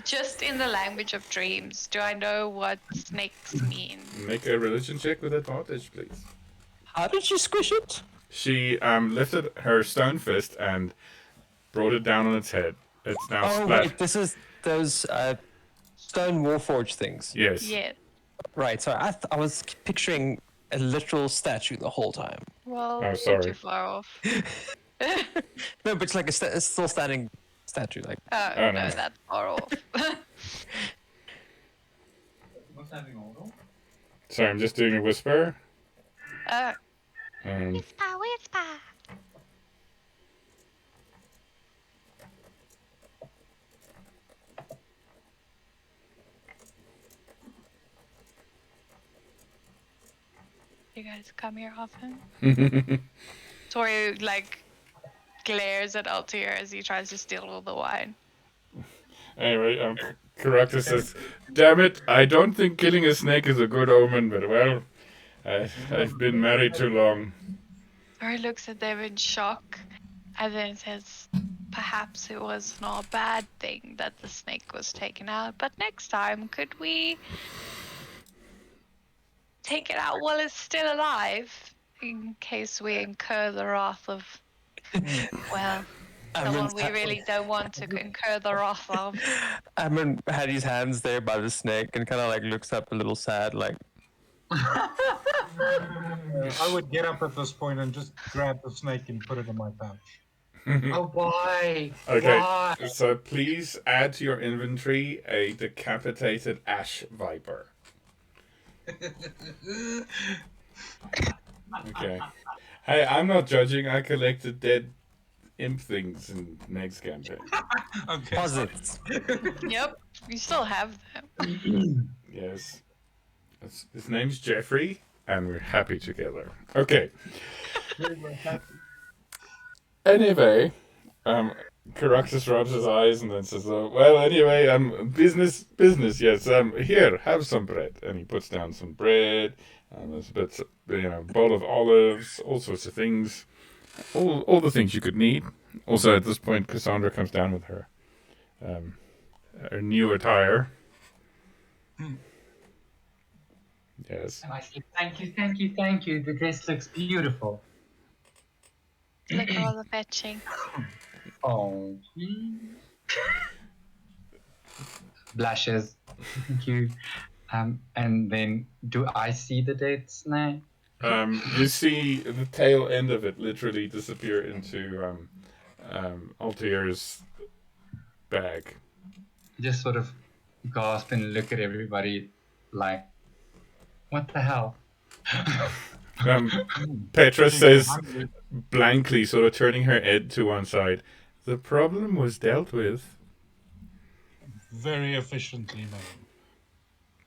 just in the language of dreams, do I know what snakes mean? Make a religion check with advantage, please. How did you squish it? She lifted her stone fist and brought it down on its head. It's now Oh splat. wait, this is those stone warforged things. Yes. Yeah. Right. So I was picturing a literal statue the whole time. Well, Oh, not sorry. too far off. No, but it's like a still standing statue. Like Oh, Oh, no, no. that's far off. What's having all? Sorry, I'm just doing a whisper. Whisper. You guys come here often? Tori, glares at Altair as he tries to steal all the wine. Anyway, Caractacus says, damn it, I don't think killing a snake is a good omen, but well, I've been married too long. Tori looks at them in shock and then says, perhaps it was not a bad thing that the snake was taken out, but next time, could we take it out while it's still alive? in case we incur the wrath of, well, someone we really don't want to incur the wrath of. Amron had his hands there by the snake and kind of like looks up a little sad, like, I would get up at this point and just grab the snake and put it in my pouch. Oh, why? Okay, Why? so please add to your inventory a decapitated ash viper. Okay. Hey, I'm not judging. I collected dead imp things in Meg's campaign. Okay. posits. Yep, you still have them. Yes. His name's Jeffrey, and we're happy together. Okay. Anyway, Caraxus rubs his eyes and then says, well, anyway, business, yes, here, have some bread. And he puts down some bread, there's a bit, bowl of olives, all sorts of things, all the things you could need. Also, at this point, Cassandra comes down with her new attire. Yes. And I say, thank you. The dress looks beautiful. Look at all the fetching. Oh. Blushes. Thank you. And then, do I see the dead snake? You see the tail end of it literally disappear into Altier's bag. Just sort of gasp and look at everybody like, what the hell? Petra says blankly, sort of turning her head to one side, the problem was dealt with. Very efficiently, madam.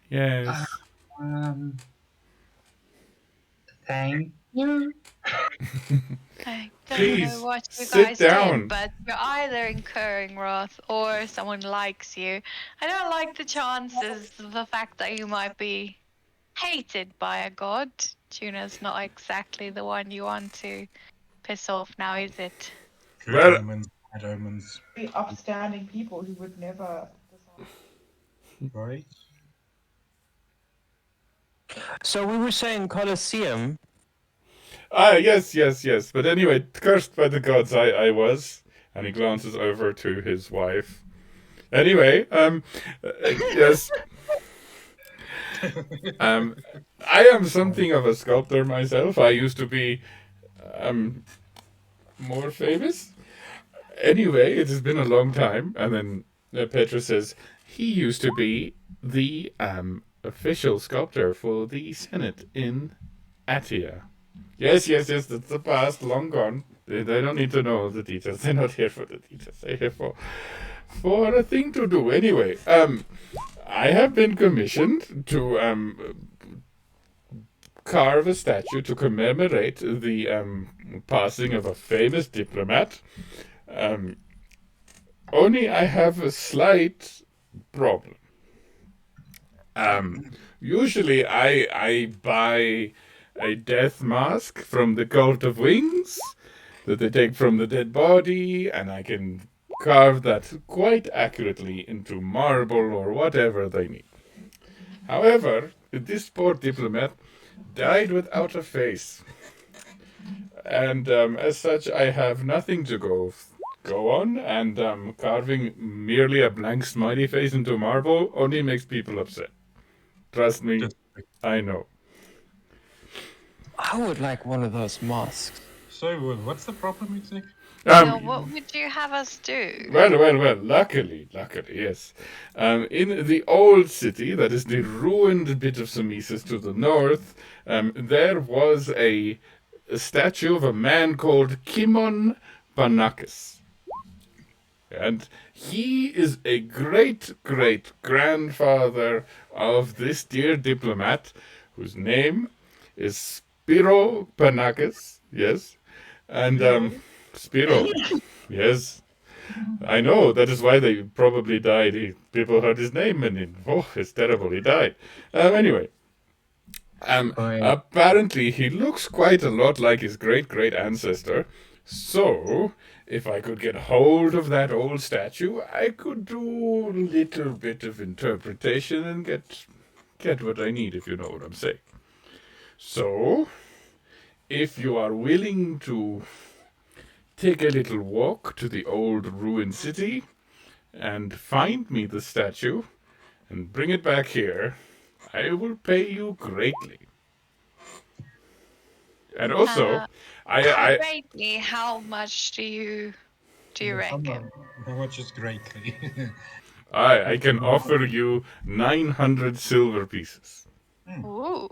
Yes. Thank you. I don't Please, know what you sit guys down. did, but you're either incurring wrath or someone likes you. I don't like the chances of the fact that you might be hated by a god. Tuna's not exactly the one you want to piss off now, is it? Good Well- omens, bad omens, Very upstanding people who would never decide. right? So we were saying Colosseum. Yes. But anyway, cursed by the gods I was. And he glances over to his wife. Anyway, yes. I am something of a sculptor myself. I used to be more famous. Anyway, it has been a long time. And then Petra says, he used to be the official sculptor for the Senate in Attia. Yes, that's the past, long gone. They don't need to know the details. They're not here for the details. They're here for a thing to do. Anyway, I have been commissioned to carve a statue to commemorate the passing of a famous diplomat. Only I have a slight problem. Usually I buy a death mask from the Cult of Wings that they take from the dead body, and I can carve that quite accurately into marble or whatever they need. However, this poor diplomat died without a face. And as such, I have nothing to go on, and carving merely a blank smiley face into marble only makes people upset. Trust me, I know. I would like one of those masks. So, what's the problem, Mythic? So what would you have us do? Well, luckily, yes. In the old city, that is the ruined bit of Samesis to the north, there was a statue of a man called Kimon Panakis. And he is a great-great-grandfather of this dear diplomat, whose name is Spiro Panakis, yes. And, Spiro, yes. I know, that is why they probably died. People heard his name and it's terrible, he died. Anyway. Apparently he looks quite a lot like his great-great ancestor. So, if I could get hold of that old statue, I could do a little bit of interpretation and get what I need, if you know what I'm saying. So, if you are willing to take a little walk to the old ruined city and find me the statue and bring it back here, I will pay you greatly. And also, I Greatly, how much do you reckon? How much is greatly? I can offer you 900 silver pieces. Ooh,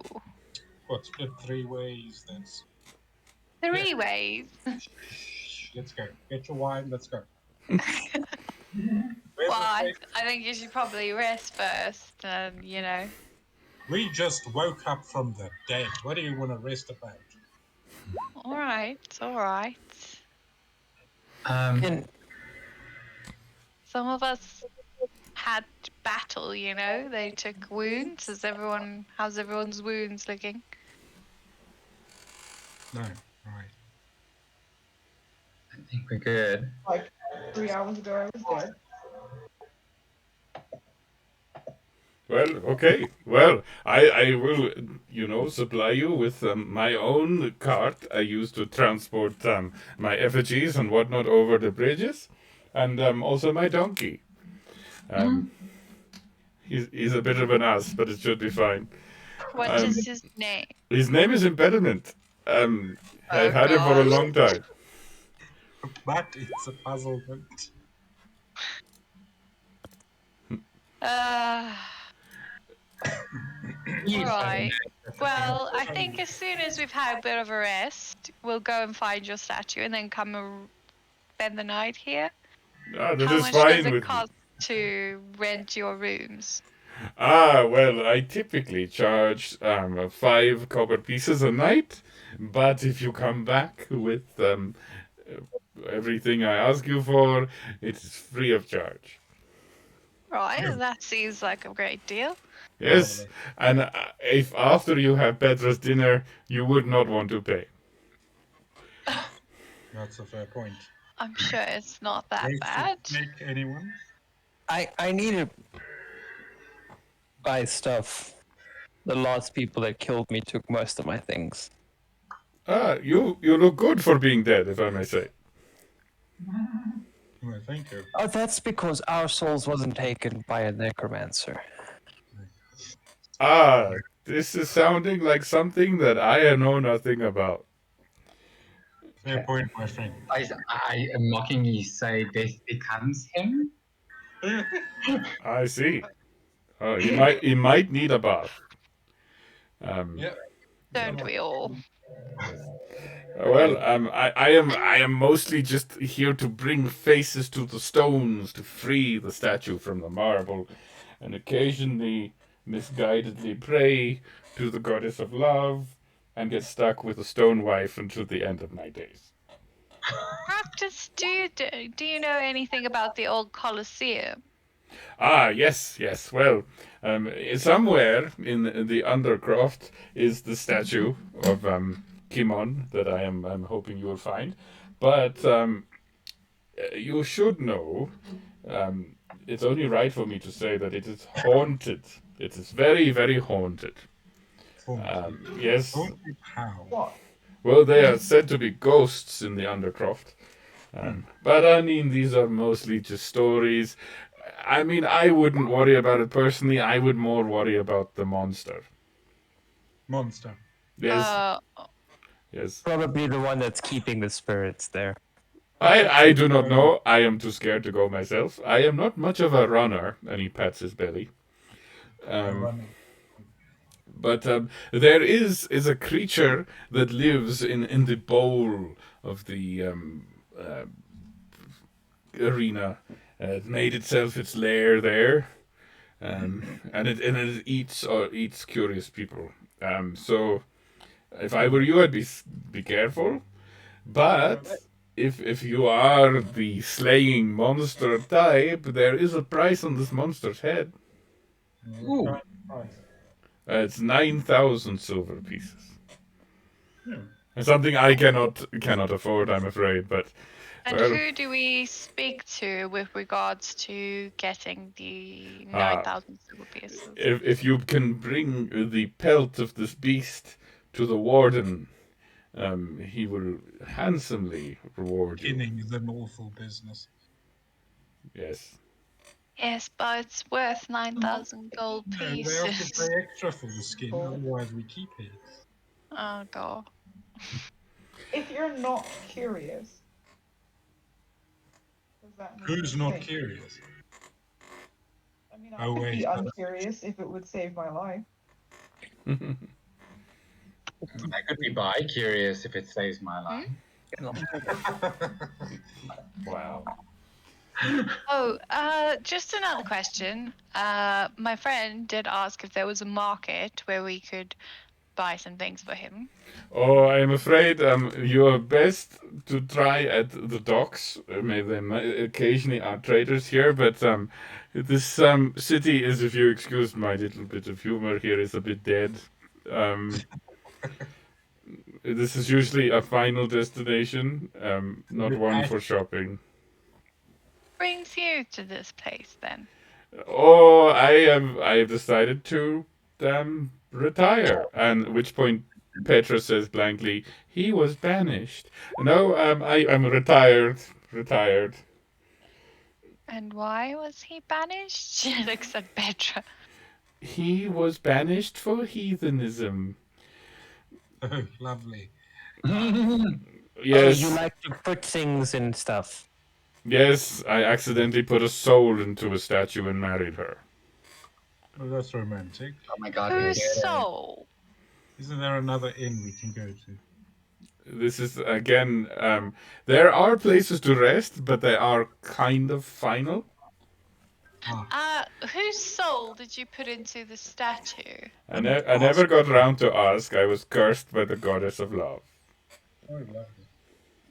What, split 3 ways? That's... 3 ways. Let's go. Get your wine, let's go. Well, I think you should probably rest first, and We just woke up from the dead. What do you want to rest about? All right. And Some of us had battle, They took wounds. How's everyone's wounds looking? No, right. I think we're good. Like 3 hours ago, I was dead. Well, okay. Well, I will, supply you with my own cart I use to transport my effigies and whatnot over the bridges, and also my donkey. He's a bit of an ass, but it should be fine. What is his name? His name is Impediment. I've had him for a long time. But it's a puzzlement. Right. Well, I think as soon as we've had a bit of a rest, we'll go and find your statue and then come and spend the night here. That How is much fine does it with cost to rent your rooms? Well, I typically charge 5 copper pieces a night, but if you come back with everything I ask you for, it is free of charge. Right, that seems like a great deal. Yes, and if after you have Petra's dinner, you would not want to pay. That's a fair point. I'm sure it's not that bad. Make anyone? I need to buy stuff. The last people that killed me took most of my things. You look good for being dead, if I may say. Well, thank you. Oh, that's because our souls wasn't taken by a necromancer. This is sounding like something that I know nothing about. Fair point, my friend. I mockingly say death becomes him. I see. He might need a bath. Yeah. Don't we all? Well, I am mostly just here to bring faces to the stones to free the statue from the marble, and occasionally misguidedly pray to the goddess of love and get stuck with a stone wife until the end of my days. Practice, do you know anything about the old Colosseum? Yes. Well, somewhere in the Undercroft is the statue of Kimon that I'm hoping you will find. But you should know, it's only right for me to say that it is haunted. It is very, very haunted. Yes. Haunted how? What? Well, they are said to be ghosts in the Undercroft. But I mean, these are mostly just stories. I mean, I wouldn't worry about it personally. I would more worry about the monster. Monster. Yes. Yes. Probably the one that's keeping the spirits there. I do not know. I am too scared to go myself. I am not much of a runner. And he pats his belly. But there is a creature that lives in the bowl of the arena. It made itself its lair there, and it eats curious people. So if I were you, I'd be careful. But if you are the slaying monster type, there is a price on this monster's head. Ooh. It's 9,000 silver pieces. It's something I cannot afford, I'm afraid. But And well, who do we speak to with regards to getting the 9,000 silver pieces? if you can bring the pelt of this beast to the warden, he will handsomely reward you. Kinning is an awful business. Yes. Yes, but it's worth 9,000 gold No, they have to pieces. pay extra for the skin, otherwise we keep it. Oh god. If you're not curious, does that mean Who's you not think? curious? I mean, I Oh, could be wait. uncurious if it would save my life. I could be bi-curious if it saves my life. Wow. Oh, just another question. My friend did ask if there was a market where we could buy some things for him. Oh, I'm afraid you are best to try at the docks. Occasionally are traders here, but this city is, if you excuse my little bit of humor here, is a bit dead. This is usually a final destination, not one for shopping. Brings you to this place then? Oh, I have decided to retire. And at which point Petra says blankly, he was banished. No, I'm retired. Retired. And why was he banished? She looks at Petra. He was banished for heathenism. Oh, lovely. Yes. Oh, you like to put things in stuff. Yes, I accidentally put a soul into a statue and married her. Well, that's romantic. Oh my god. Whose yeah. soul? Isn't there another inn we can go to? This is, again, there are places to rest, but they are kind of final. Whose soul did you put into the statue? I never got around to ask. I was cursed by the goddess of love. Oh,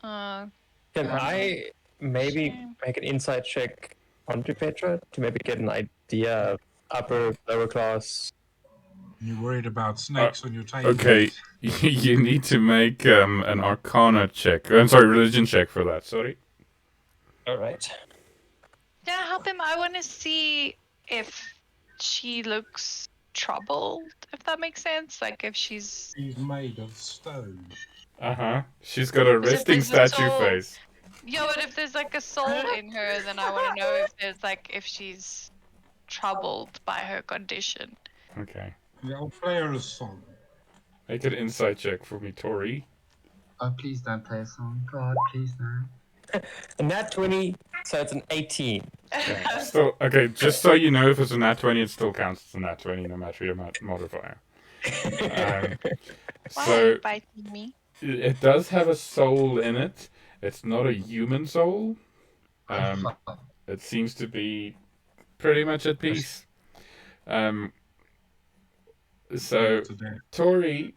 lovely. Can I maybe Shame. make an insight check onto Petra to maybe get an idea of upper, lower class? You worried about snakes on your table? Okay, you need to make an Arcana check. I'm sorry, religion check for that. Sorry. All right. Can I help him? I want to see if she looks troubled, if that makes sense. Like if she's... She's made of stone. She's got a Is it resting there's a statue soul? face. Yeah, but if there's like a soul in her, then I want to know if there's like if she's troubled by her condition. Okay. Yeah, I'll play her a song. Make an insight check for me, Tori. Oh, please don't play a song. God, please don't. And that 20, so it's an 18. Still, okay, just so you know, if it's a nat 20, it still counts as a nat 20, no matter your modifier. Why are So, you biting me? it does have a soul in it. It's not a human soul. It seems to be pretty much at peace. So, Tori,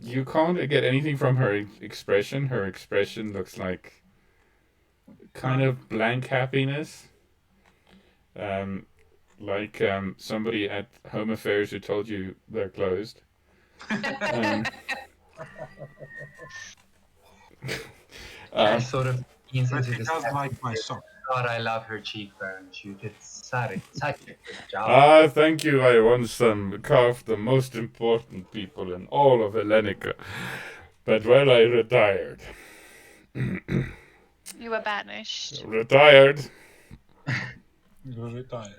you can't get anything from her expression. Her expression looks like kind of blank happiness. Like somebody at Home Affairs who told you they're closed. I sort of ease But into she this. does like my song. God, I love her cheekbones. You did such a good job. Thank you. I once carved the most important people in all of Hellenica. But well, I retired. You were banished. Retired. You're retired.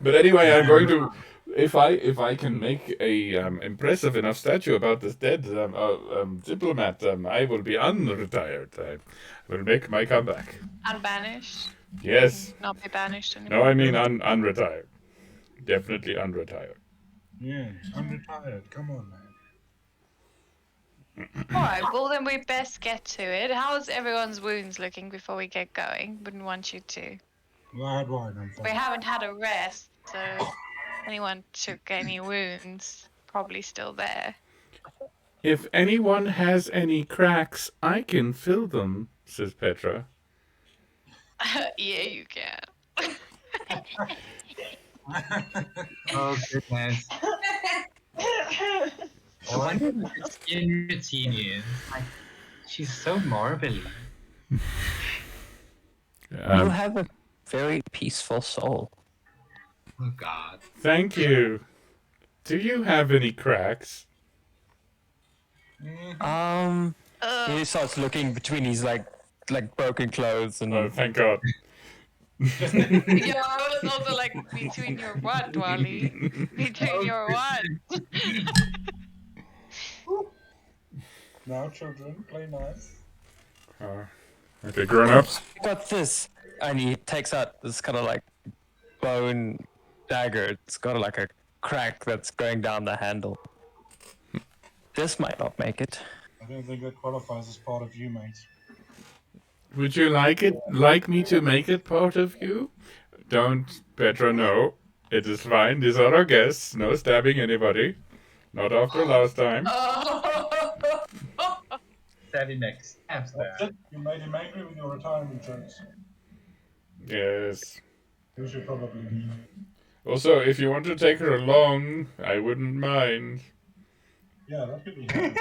But anyway, I'm going to, if I can make a impressive enough statue about this dead diplomat, I will be unretired. I will make my comeback. Unbanished. Yes. Not be banished anymore. No, I mean unretired. Definitely unretired. Yes, I'm retired. Come on, man. Alright, well then we best get to it. How's everyone's wounds looking before we get going? Wouldn't want you to. Well, I had wine, I'm We fine. haven't had a rest, so if anyone took any wounds, probably still there. If anyone has any cracks, I can fill them, says Petra. Yeah, you can. Oh, goodness. I wonder what the skin routine is. Like, she's so marbly. You have a very peaceful soul. Oh, God. Thank you. Do you have any cracks? Mhm. He starts looking between his like broken clothes and Oh, thank God. Yeah, I was also like, between your what, Wally? Between your what? Now, children, play nice. Okay, grown-ups. I got this, and he takes out this kind of like bone dagger. It's got like a crack that's going down the handle. This might not make it. I don't think that qualifies as part of you, mate. Would you like me to make it part of you? Don't, Petra, no. It is fine. These are our guests. No stabbing anybody. Not after last time. Savvy next. That's it. You made him angry with your retirement jokes. Yes. You should probably leave. Also, if you want to take her along, I wouldn't mind. Yeah, that could be handy.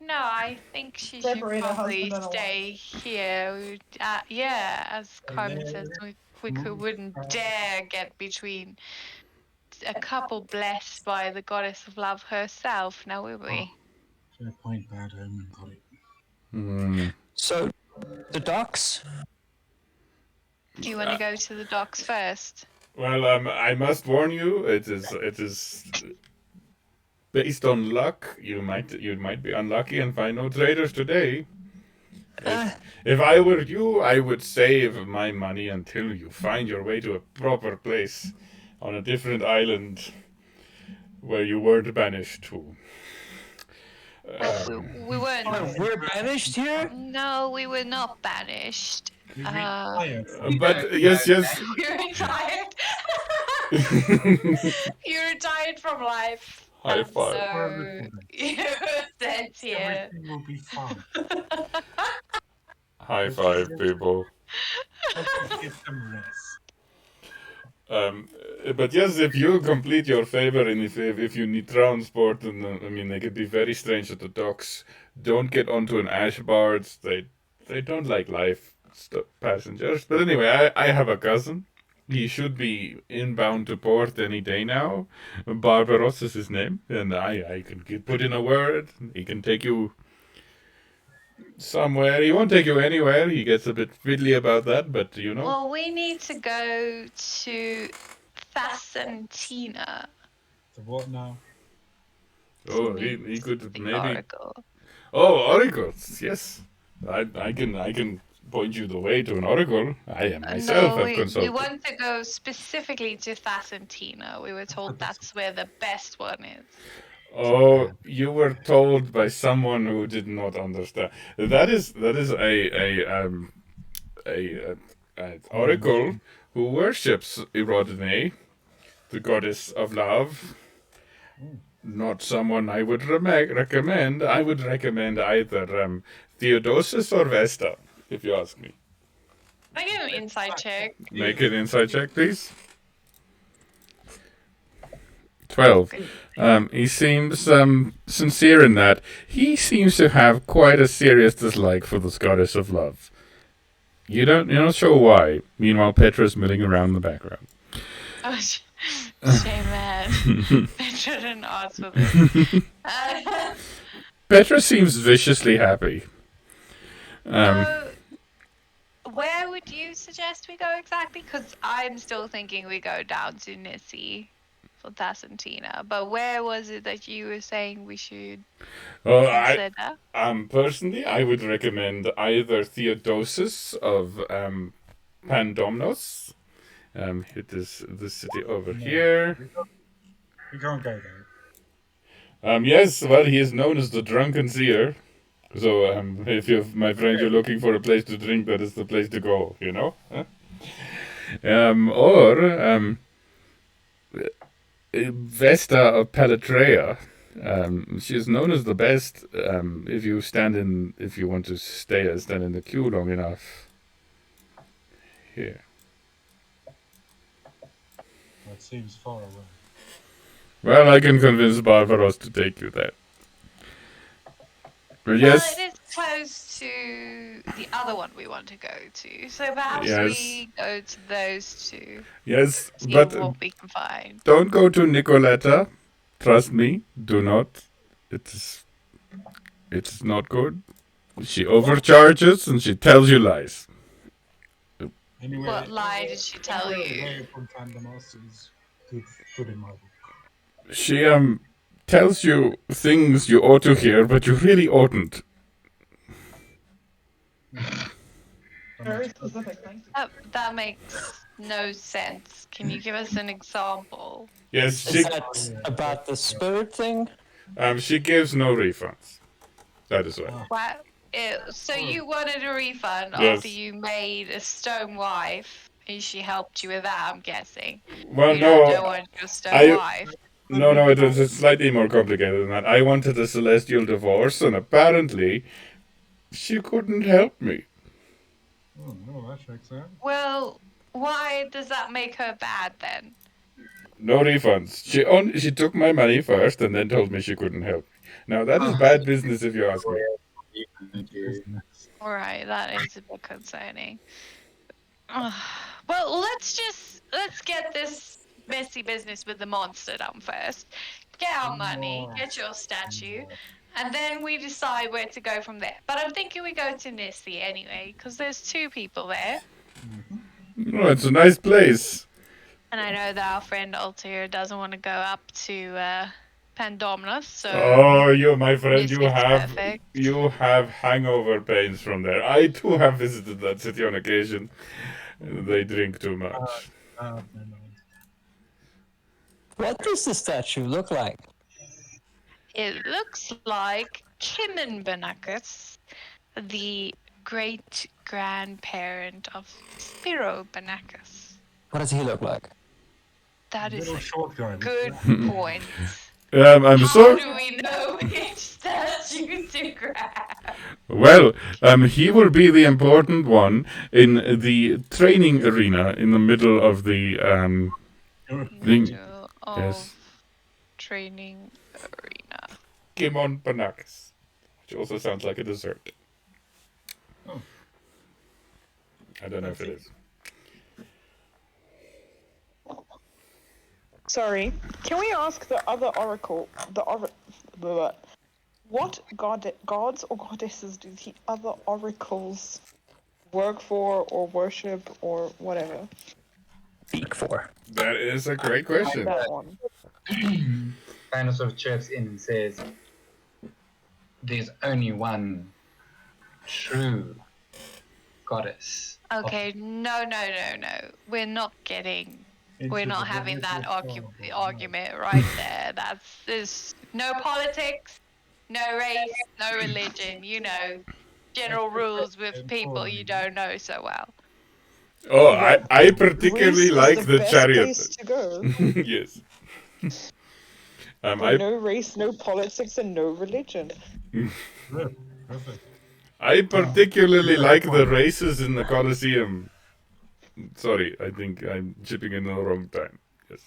No, I think she should Separate her probably husband and a stay here. Yeah, as Carmen says, we wouldn't dare get between a couple blessed by the goddess of love herself, now would we? Fair point, bad omen, got it. Hmm. So, the docks. Do you want to go to the docks first? Well, I must warn you, it is based on luck. You might be unlucky and find no traders today. If I were you, I would save my money until you find your way to a proper place on a different island where you weren't banished to. We weren't. We're banished here. No, we were not banished. We retired. But yes. You're retired. You're retired from life. High five. So you're sent here. Everything will be fine. High five, people. Let's get some rest. But yes, if you complete your favor and if you need transport, and I mean, they could be very strange at the docks. Don't get onto an Ash Barge. They don't like live passengers. But anyway, I have a cousin. He should be inbound to port any day now. Barbaros is his name, and I can put in a word. He can take you somewhere. He won't take you anywhere. He gets a bit fiddly about that, but you know. Well, we need to go to Facentina. So what now? Oh, he could The maybe. Oracle. Oh, oracles. Yes, I can point you the way to an oracle. I myself No, have consulted. we want to go specifically to Facentina. We were told that's where the best one is. Oh, you were told by someone who did not understand. That is a oracle who worships Erodine, the goddess of love. Not someone I would recommend. I would recommend either Theodosius or Vesta, if you ask me. I get an inside check. Make an insight check, please. 12. He seems sincere in that. He seems to have quite a serious dislike for the goddess of love. You're not sure why. Meanwhile, Petra's milling around in the background. Oh, shame, man. I shouldn't ask for this. Petra seems viciously happy. So, where would you suggest we go exactly? Because I'm still thinking we go down to Nissi for Tassantina. But where was it that you were saying we should consider? Personally, I would recommend either Theodosius of Pandomnos. It is the city over here. We can't go there. Yes, well, he is known as the Drunken Seer. So, if you, my friend, you're looking for a place to drink, that is the place to go, you know? Huh? Or Vesta of Palatrea. She is known as the best if you want to stand in the queue long enough. Here. That seems far away. Well, I can convince Barbaros to take you there. But yes. Well, it is close to the other one we want to go to, so perhaps Yes. we go to those two. Yes, See but what we can find. don't go to Nicoletta. Trust me, do not. It's not good. She overcharges and she tells you lies. Anyway, What lie did she tell you? Away from Fandomos is good in my book. She tells you things you ought to hear, but you really oughtn't. Very specific, thank you. That makes no sense. Can you give us an example? Yes, Is that about the spirit thing? she gives no refunds. That is why. What? So you wanted a refund Yes. after you made a stone wife, and she helped you with that, I'm guessing. Well, You no, don't want your stone I- wife. no, it was slightly more complicated than that. I wanted a celestial divorce, and apparently, she couldn't help me. Oh no, that checks out. Well, why does that make her bad then? No refunds. She took my money first, and then told me she couldn't help me. Now that is bad business, if you ask me. Alright, that is a bit concerning. Well, let's get this messy business with the monster done first. Get our money, get your statue, and then we decide where to go from there. But I'm thinking we go to Nissi anyway, because there's 2 people there. Oh, it's a nice place. And I know that our friend Austyria doesn't want to go up to Pandomnus, so Oh, you, my friend, Nissi's perfect. you have hangover pains from there. I too have visited that city on occasion. They drink too much. No, no. What does the statue look like? It looks like Kimen the great grandparent of Spiro Banakis. What does he look like? That is Little a short guy. good point. I'm How sorry. do we know which statue to grab? Well, he will be the important one in the training arena in the middle of the thing. Middle of Yes. training arena. Kimon Panakis, which also sounds like a dessert. Oh. I don't know if it is. Sorry, can we ask the other oracle, what gods or goddesses do the other oracles work for or worship or whatever? Speak for. That is a great question. That one. Kind of sort of chirps in and says, "There's only one true goddess." Okay, no. We're not having that argument right there. There's no politics, no race, no religion, general rules with people you don't know so well. Oh, I particularly Greece like is the best chariot. place to go. Yes. For no race, no politics, and no religion. Perfect. I particularly like the races in the Colosseum. Sorry, I think I'm chipping in the wrong time. Yes.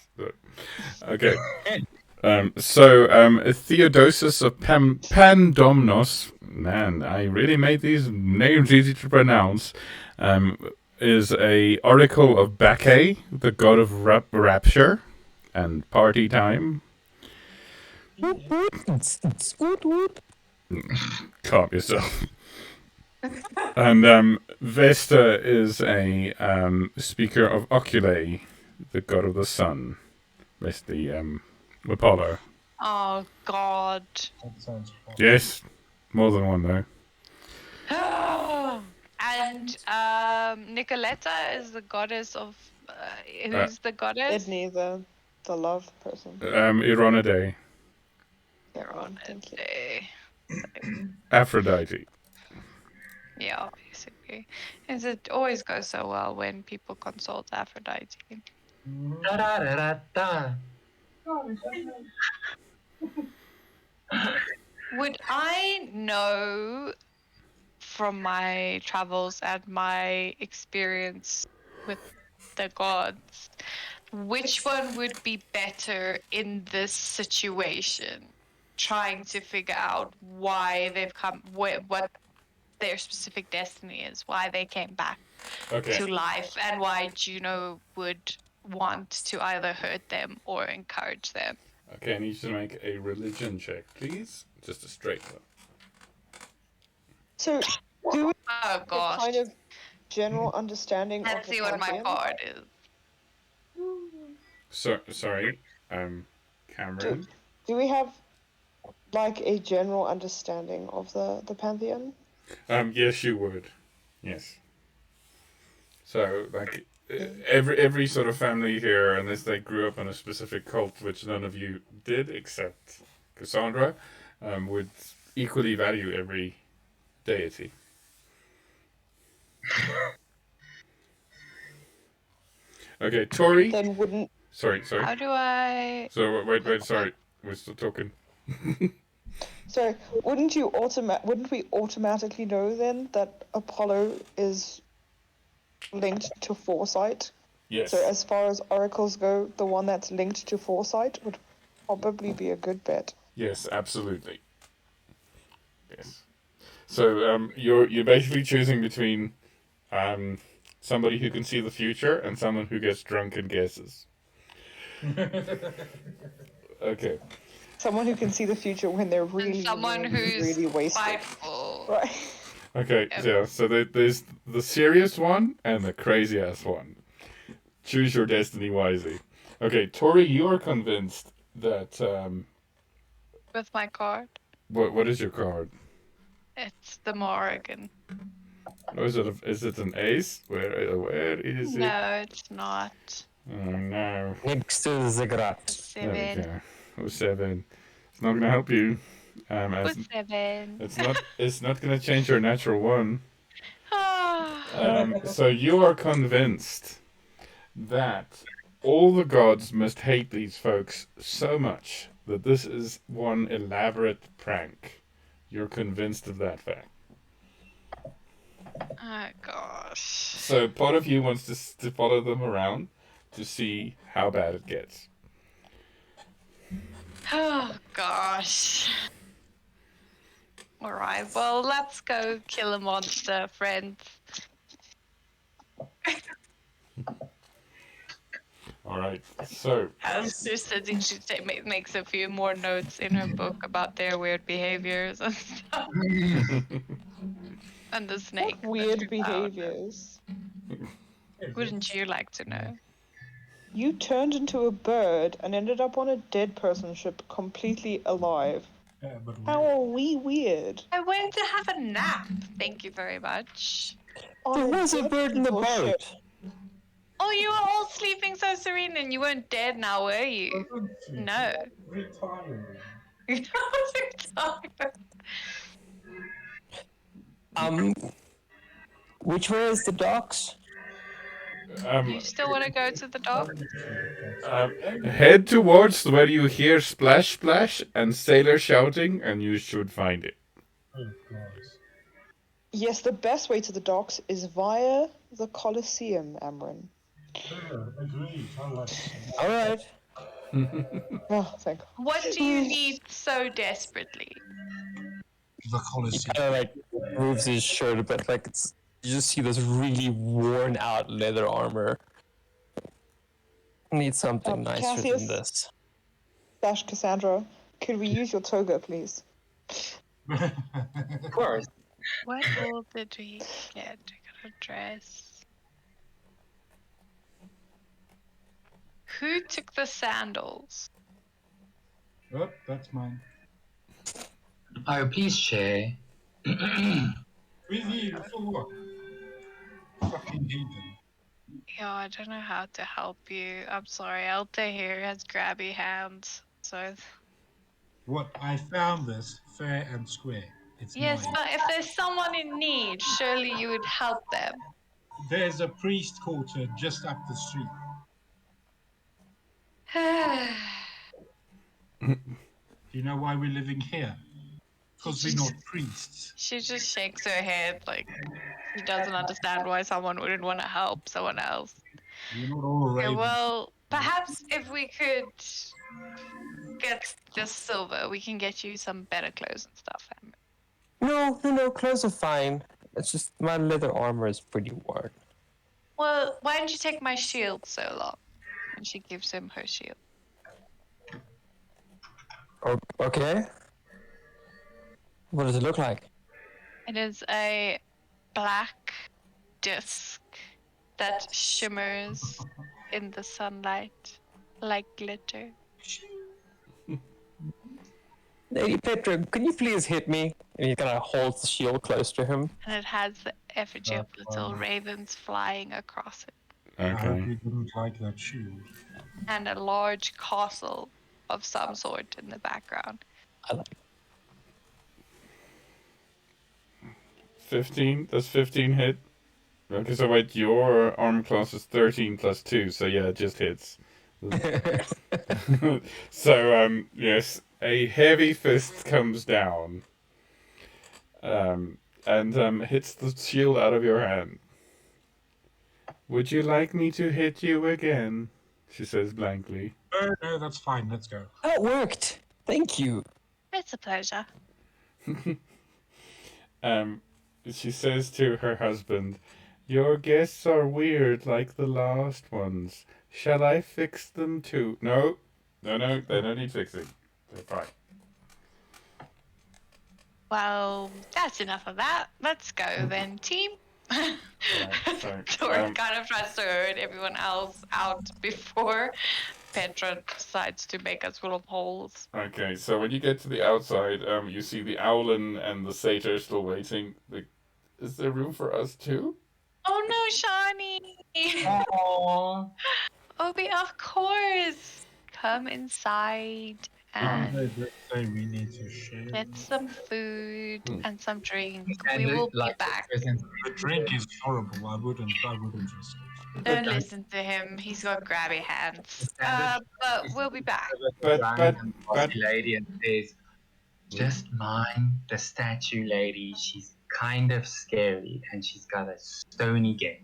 Okay. Theodosius of Pandomnos, man, I really made these names easy to pronounce, is a oracle of Bacchae, the god of rapture and party time. Calm yourself. And Vesta is a speaker of Oculae, the god of the sun. That's the Apollo. Oh God. That sounds fun. Yes, more than one though. And Nicoletta is the goddess of. Who's the goddess? Edney, the love person. Ironidae. Veronese. Aphrodite. Yeah, basically. And it always goes so well when people consult Aphrodite. Da-da-da-da-da. Would I know from my travels and my experience with the gods which one would be better in this situation? Trying to figure out why they've come, what their specific destiny is, why they came back to life, and why Juno would want to either hurt them or encourage them. Okay, I need you to make a religion check, please. Just a straight one. So, do we Oh have a gosh. kind of general understanding of Let's the see what my pantheon? card is. Sorry, Cameron. Do we have like a general understanding of the pantheon? Yes, you would. Yes. So, like, every sort of family here, unless they grew up in a specific cult, which none of you did except Cassandra, would equally value every deity. Okay, Tori. Then wouldn't Sorry. How do I? So wait. Sorry, we're still talking. so wouldn't we automatically know then that Apollo is linked to foresight? Yes. So as far as oracles go, the one that's linked to foresight would probably be a good bet. Yes, absolutely. Yes. So you're basically choosing between somebody who can see the future and someone who gets drunk and guesses. Okay. Someone who can see the future when they're really, someone really, who's really wasted. spiteful. Right. Okay. Yep. Yeah. So there's the serious one and the crazy ass one. Choose your destiny wisely. Okay, Tori, you are convinced that With my card, what is your card? it's the Morrigan. Oh, is it an ace? Where is it? No, it's not. Oh no. Next to the ziggurat. 7. Okay. Oh, 7. It's not gonna help you. As With 7. it's not gonna change your natural one. Ah. So you are convinced that all the gods must hate these folks so much that this is one elaborate prank. You're convinced of that fact. Oh gosh. So part of you wants to follow them around to see how bad it gets. Oh gosh. Alright, well let's go kill a monster, friends. Alright, so As just sitting, she makes a few more notes in her book about their weird behaviors and stuff. And the snake. What weird behaviors? Wouldn't you like to know? You turned into a bird and ended up on a dead person ship completely alive. Yeah, but How are we weird? I went to have a nap. Thank you very much. There was a dead bird in the people ship. boat. Oh, you were all sleeping so serene and you weren't dead now, were you? No. Retiring. Which way is the docks? You still want to go to the dock? Head towards where you hear splash splash and sailor shouting, and you should find it. Oh, God. Yes, the best way to the docks is via the Colosseum, Amran. Yeah, agreed. I like it. All right. Oh, thank God. What do you need so desperately? The He Colosseum. kind of like moves his shirt a bit, like it's you just see this really worn out leather armor. Need something nicer Cassius? than this. Dash Cassandra, could we use your toga, please? Of course. What all did we get? We got a dress. Who took the sandals? Oh, that's mine. Oh, please share. With you, for what? Fucking heathen. Yeah, I don't know how to help you. I'm sorry. Alta here has grabby hands. So What? I found this fair and square. It's yes, mine. but if there's someone in need, surely you would help them. There's a priest quarter just up the street. Do you know why we're living here? Because we're not priests. She just shakes her head like she doesn't understand why someone wouldn't want to help someone else. We're not all Okay, ravens. well, perhaps if we could get just silver, we can get you some better clothes and stuff. No, clothes are fine. It's just my leather armor is pretty worn. Well, why don't you take my shield so long? And she gives him her shield. Okay. What does it look like? It is a black disc that shimmers in the sunlight like glitter. Lady Petra, can you please hit me? And he kind of holds the shield close to him. And it has the effigy of little ravens flying across it. I hope Okay. you didn't like that shield. And a large castle of some sort in the background. I like 15. Does 15 hit? Okay, so wait, your armor class is 13 plus 2, so yeah, it just hits. So, yes, a heavy fist comes down and hits the shield out of your hand. Would you like me to hit you again? She says blankly. No, that's fine. Let's go. Oh, it worked. Thank you. It's a pleasure. She says to her husband, "Your guests are weird like the last ones. Shall I fix them too?" No, they don't need fixing. They're fine. Well, that's enough of that. Let's go then, team. so, Tori kind of tries to herd everyone else out before Petra decides to make us full of holes. Okay, so when you get to the outside, you see the Owlin and the Satyr still waiting. Is there room for us too? Oh no, Shawnee! Aww. Obi, of course! Come inside and Let's say we need to share. get some food and some drink. And We will be like, back. The drink is horrible. I wouldn't risk it. Don't listen to him. He's got grabby hands. But we'll be back. But- Bossy lady and says, "Just mind the statue lady. She's kind of scary and she's got a stony gait."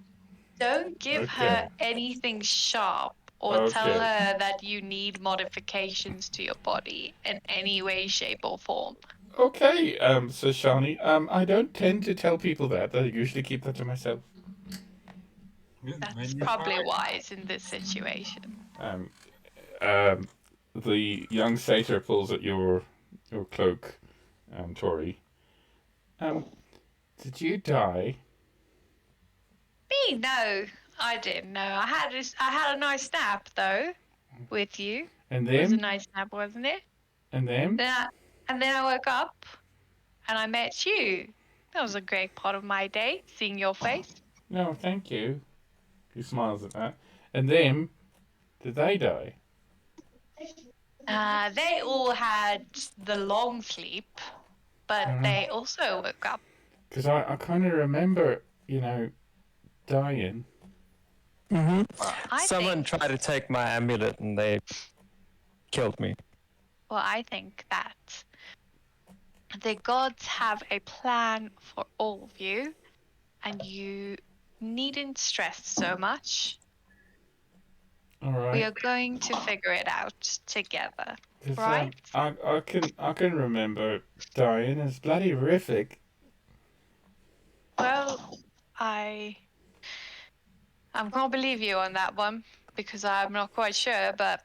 Don't give her anything sharp or tell Okay. her that you need modifications to your body in any way, shape, or form. Okay, says Shani. I don't tend to tell people that. I usually keep that to myself. That's probably wise in this situation. The young satyr pulls at your cloak, Tori. Did you die? Me? No, I didn't. No, I had a nice nap though, with you. And It was a them? nice nap, wasn't it? And them? And then I woke up, and I met you. That was a great part of my day, seeing your face. No, thank you. He smiles at that. And them? Did they die? They all had the long sleep, but they also woke up. Because I kind of remember, dying. Mm-hmm. I Someone think, tried to take my amulet and they killed me. well, I think that the gods have a plan for all of you, and you needn't stress so much. All right. We are going to figure it out together, 'Cause, right? I can remember dying. It's bloody horrific. Well, I'm gonna believe you on that one because I'm not quite sure, but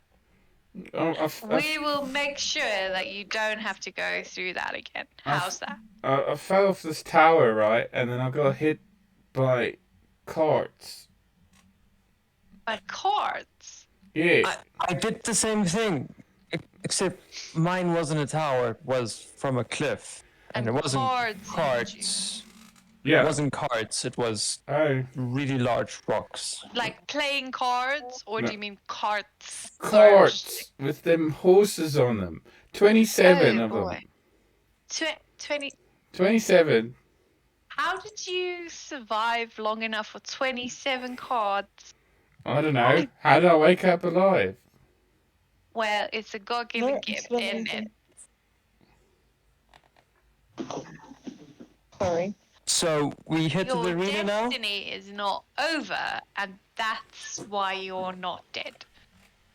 Oh, we will make sure that you don't have to go through that again. How's that? I fell off this tower, right, and then I got hit by carts. But cards. Yeah. I did the same thing, except mine wasn't a tower, it was from a cliff. And it wasn't cards. carts. Yeah. It wasn't carts, it was Oh. really large rocks. Like playing cards, or No. do you mean carts? Carts with them horses on them. 27 Oh, of boy. them. 20. 27. How did you survive long enough for 27 cards? I don't know. How did I wake up alive? Well, it's a God-given No gift, isn't it? explanation. Sorry. So we head to the Your arena now? destiny is not over, and that's why you're not dead.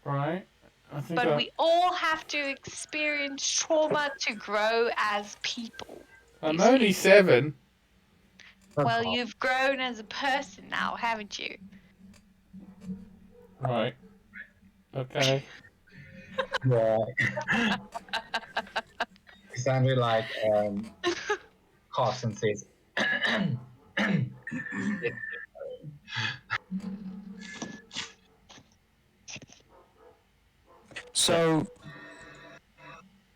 Right. I think But we all have to experience trauma to grow as people. I'm only 7. Well, you've grown as a person now, haven't you? Right. Okay. Yeah. Cassandra like coughs and says, So,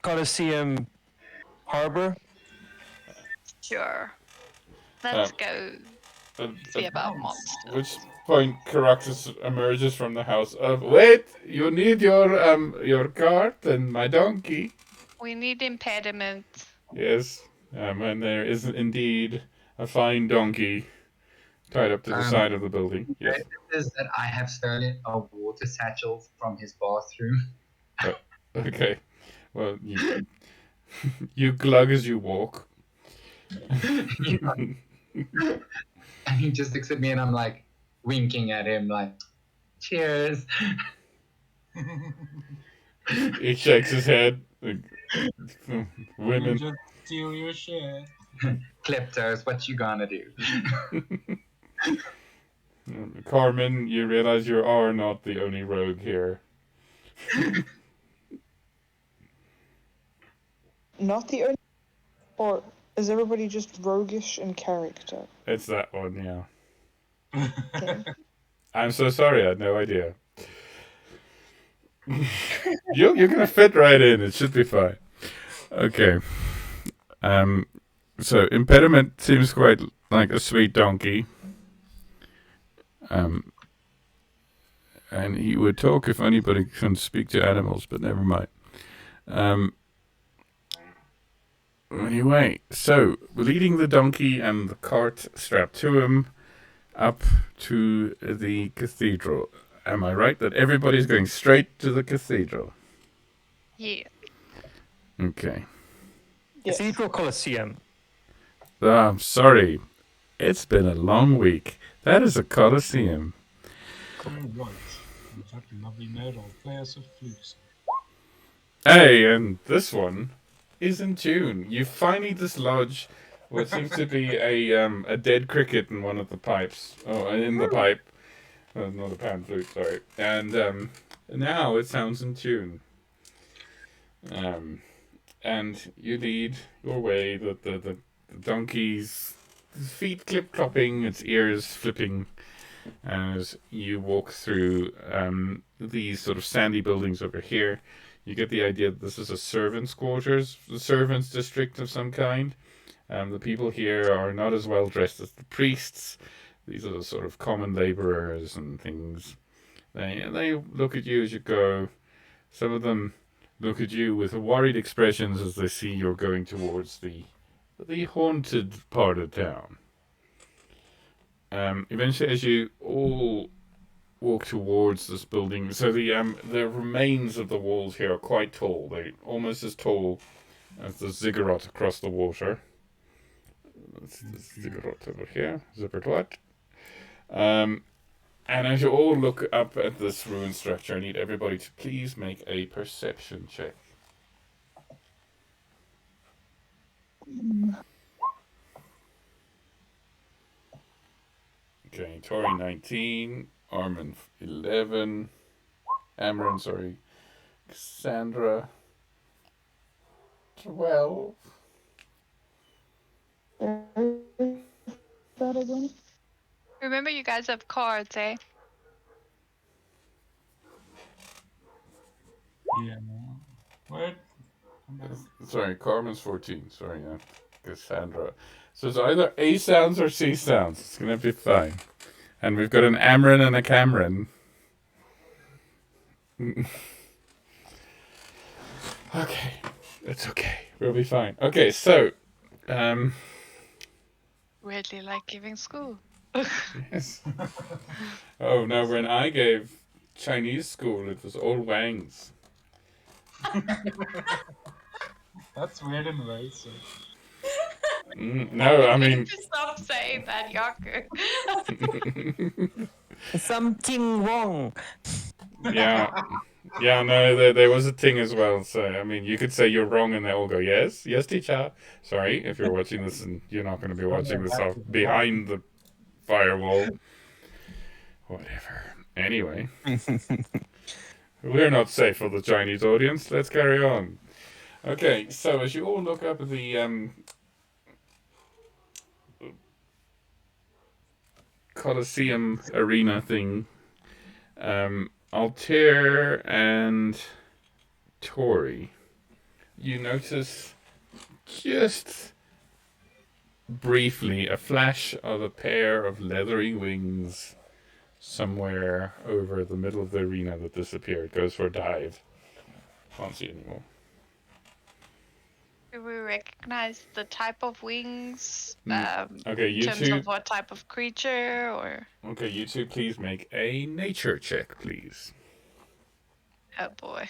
Colosseum Harbor. Sure. Let's Um, go At, see at about Nice. monsters. which point Caractacus emerges from the house. Wait, you need your cart and my donkey. We need impediments. Yes, and there is indeed a fine donkey tied up to the side of the building. Yes. Is that I have stolen a water satchel from his bathroom. Okay. Well, you glug as you walk. And he just looks at me and I'm like winking at him like, cheers. He shakes his head. You Women. just steal your shit. Kleptos, what you gonna do? Carmen, you realize you are not the only rogue here. Not the only. Or is everybody just roguish in character? It's that one, yeah. Okay. I'm so sorry, I had no idea. You're gonna fit right in. It should be fine. Okay. So impediment seems quite like a sweet donkey. And he would talk if anybody can speak to animals, but never mind. Anyway, so leading the donkey and the cart strapped to him up to the cathedral. Am I right that everybody's going straight to the cathedral? Yeah. Okay. Yes. Cathedral Colosseum. I'm sorry. It's been a long week. That is a coliseum. Oh, right. In fact, a lovely note. I'll play us a flute. Hey, and this one is in tune. You finally dislodge what seems to be a dead cricket in one of the pipes. Oh, in the pipe. Not a pan flute, sorry. And now it sounds in tune. And you lead your way. The donkey's feet clip-clopping, its ears flipping as you walk through these sort of sandy buildings over here. You get the idea that this is a servants' quarters, the servants' district of some kind. The people here are not as well dressed as the priests. These are the sort of common laborers and things. They look at you as you go. Some of them look at you with worried expressions as they see you're going towards the haunted part of town. Eventually, as you all walk towards this building, so the remains of the walls here are quite tall. They're almost as tall as the ziggurat across the water. That's the ziggurat over here. Ziggurat. And as you all look up at this ruined structure, I need everybody to please make a perception check. Okay, Tori 19, Armin 11, Amron, sorry, Cassandra 12. That again? Remember, you guys have cards, eh? Yeah. What? Sorry, Carmen's 14. Sorry, yeah. Cassandra. So it's either A sounds or C sounds. It's going to be fine. And we've got an Amron and a Cameron. Okay. It's okay. We'll be fine. Okay, so. Weirdly like giving school. Yes. Oh, no, when I gave Chinese school, it was all Wangs. That's weird and racist. No, I mean. Just stop saying that, Yaku. Something wrong. Yeah. Yeah, no, there was a thing as well. So, I mean, you could say you're wrong and they all go, yes, yes, teacher. Sorry, if you're watching this and you're not going to be watching this off behind the firewall. Whatever. Anyway. We're not safe for the Chinese audience. Let's carry on. Okay, so as you all look up at the Colosseum arena thing, Altair and Tori, you notice just briefly a flash of a pair of leathery wings somewhere over the middle of the arena that disappeared. Goes for a dive. Can't see it anymore. Do we recognize the type of wings? Okay, In you terms two. of what type of creature, or Okay, you two, please make a nature check, please. oh boy.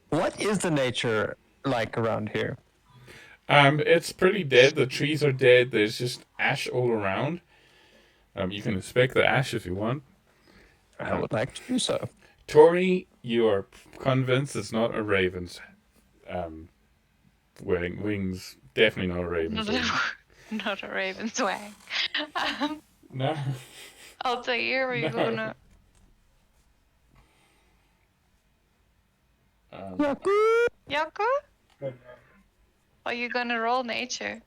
What is the nature like around here? It's pretty dead. The trees are dead. There's just ash all around. You can inspect the ash if you want. I would like to do so. Tori, you are convinced it's not a raven's wings. Definitely not a raven's wing. Not a raven's wang. No. Altair, are you No. gonna? Yaku? Are you gonna roll nature?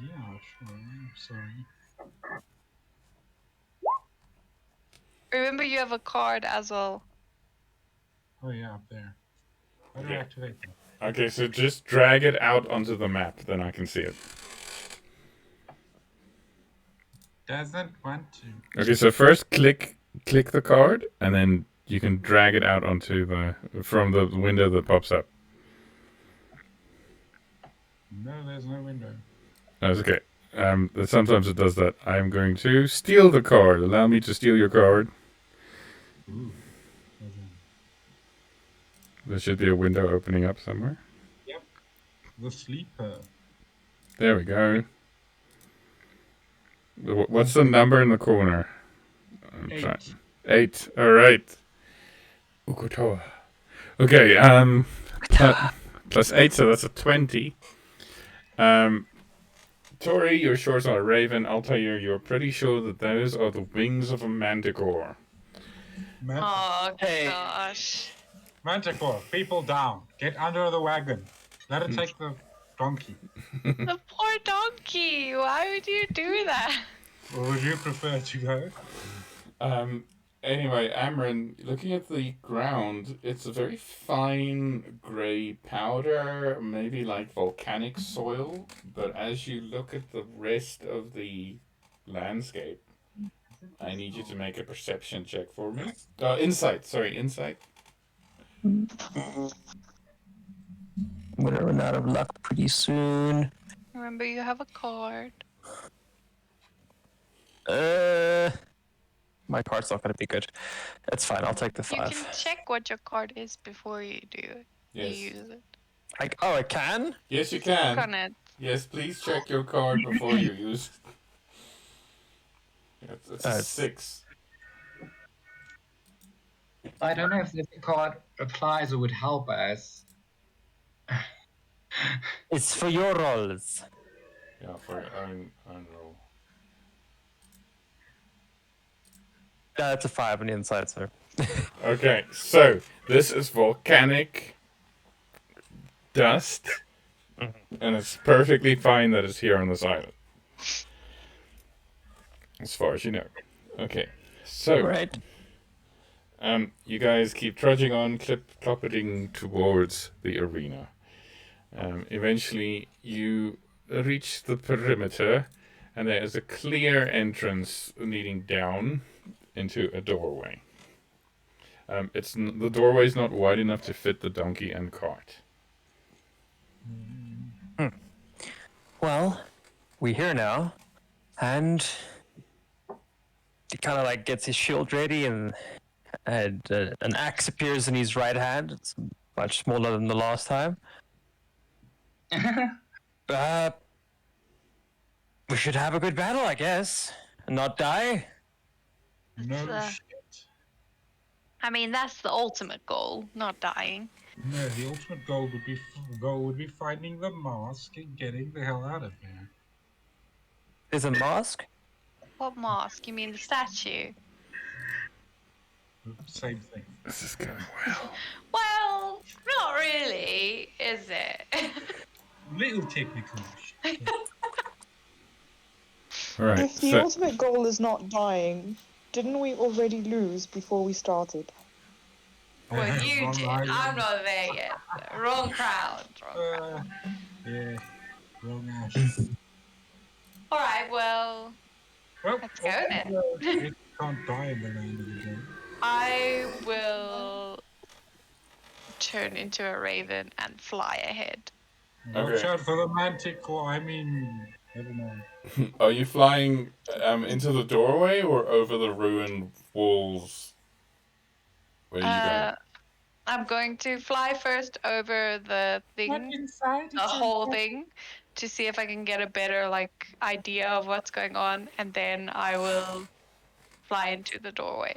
Yeah, sure. Sorry. Remember, you have a card as well. Oh yeah, up there. How do I activate that? Okay, so just drag it out onto the map, then I can see it. Doesn't want to. Okay, so first click the card, and then you can drag it out onto from the window that pops up. No, there's no window. That's okay. Sometimes it does that. I'm going to steal the card. Allow me to steal your card. Ooh. There should be a window opening up somewhere. Yep. The sleeper. There we go. What's the number in the corner? 8. 8. All right. Ukutoa. Okay. Plus 8, so that's a 20. Tori, you're sure it's not a raven. Altair, you're pretty sure that those are the wings of a manticore. Oh Hey. gosh. Manticore, people down. Get under the wagon. Let it take the donkey. The poor donkey. Why would you do that? Or would you prefer to go? Anyway, Amron, looking at the ground, it's a very fine grey powder, maybe like volcanic soil, but as you look at the rest of the landscape, I need you to make a perception check for me. Insight. I'm gonna run out of luck pretty soon. Remember, you have a card. My card's not gonna be good. That's fine. I'll take the You 5. can check what your card is before you do it. Yes. You use it. I can? Yes, you Click can. on it. Yes, please check your card before you use it. It's a 6. I don't know if this card applies or would help us. It's for your rolls. Yeah, for your own roll. That's a 5 on the inside, sir. Okay, so this is volcanic dust, and it's perfectly fine that it's here on this island. As far as you know. Okay, so Right. you guys keep trudging on, cloppeting towards the arena. Eventually, you reach the perimeter, and there is a clear entrance leading down into a doorway. The doorway is not wide enough to fit the donkey and cart. Well, we're here now, and he kind of like gets his shield ready, and an axe appears in his right hand. It's much smaller than the last time. We should have a good battle, I guess, and not die. No That's, shit. I mean, that's the ultimate goal, not dying. No, the ultimate goal would be finding the mask and getting the hell out of here. There's a mask. What mask? You mean the statue? Same thing. This is going well. Well, Not really, is it? Little technical. All right. If the So ultimate goal is not dying, didn't we already lose before we started? Well, you Wrong did. island. I'm not there yet. Wrong crowd. Wrong crowd. Yeah, wrong Ash. All right, well, Well, let's go then. you can't die in the land of the dead. I will turn into a raven and fly ahead. Watch Okay. out for the manticore. I mean, never mind. are you flying into the doorway or over the ruined walls? Where are you going? I'm going to fly first over the thing, inside? the whole thing, to see if I can get a better idea of what's going on, and then I will fly into the doorway.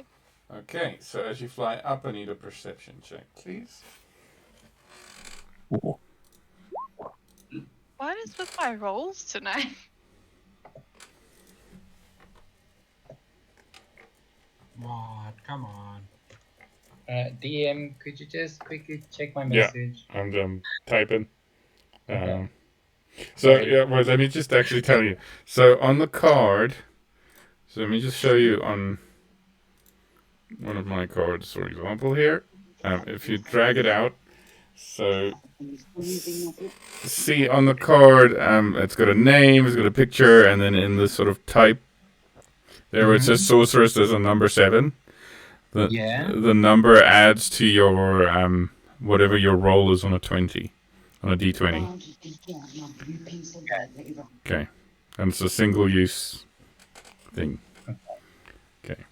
Okay, so as you fly up, I need a perception check, please. What is with my rolls tonight? What? Come on. DM, could you just quickly check my Yeah. message? I'm typing. Okay. So yeah, well, let me just actually tell you. So on the card, so let me just show you on one of my cards, for example, here. If you drag it out, so see on the card, it's got a name, it's got a picture, and then in the sort of type there where it says sorceress, there's a number 7. The number adds to your whatever your roll is on a 20, on a d20. Okay, and it's a single use thing. Okay.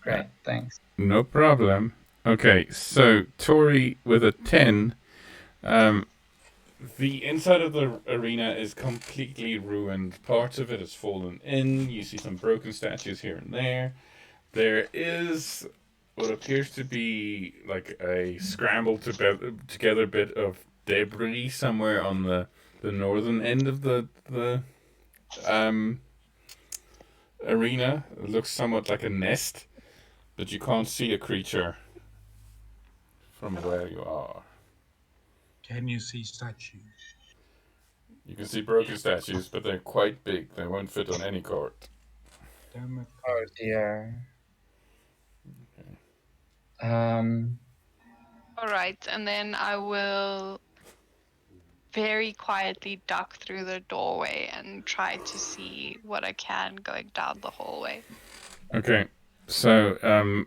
Great, thanks. No problem. Okay, so Tori with a 10. The inside of the arena is completely ruined. Parts of it has fallen in. You see some broken statues here and there. There is what appears to be like a scrambled together bit of debris somewhere on the northern end of the arena. It looks somewhat like a nest, but you can't see a creature from where you are. Can you see statues? You can see broken statues, but they're quite big. They won't fit on any cart. Damn it. Oh dear. All right, and then I will very quietly duck through the doorway and try to see what I can going down the hallway. Okay, so I'm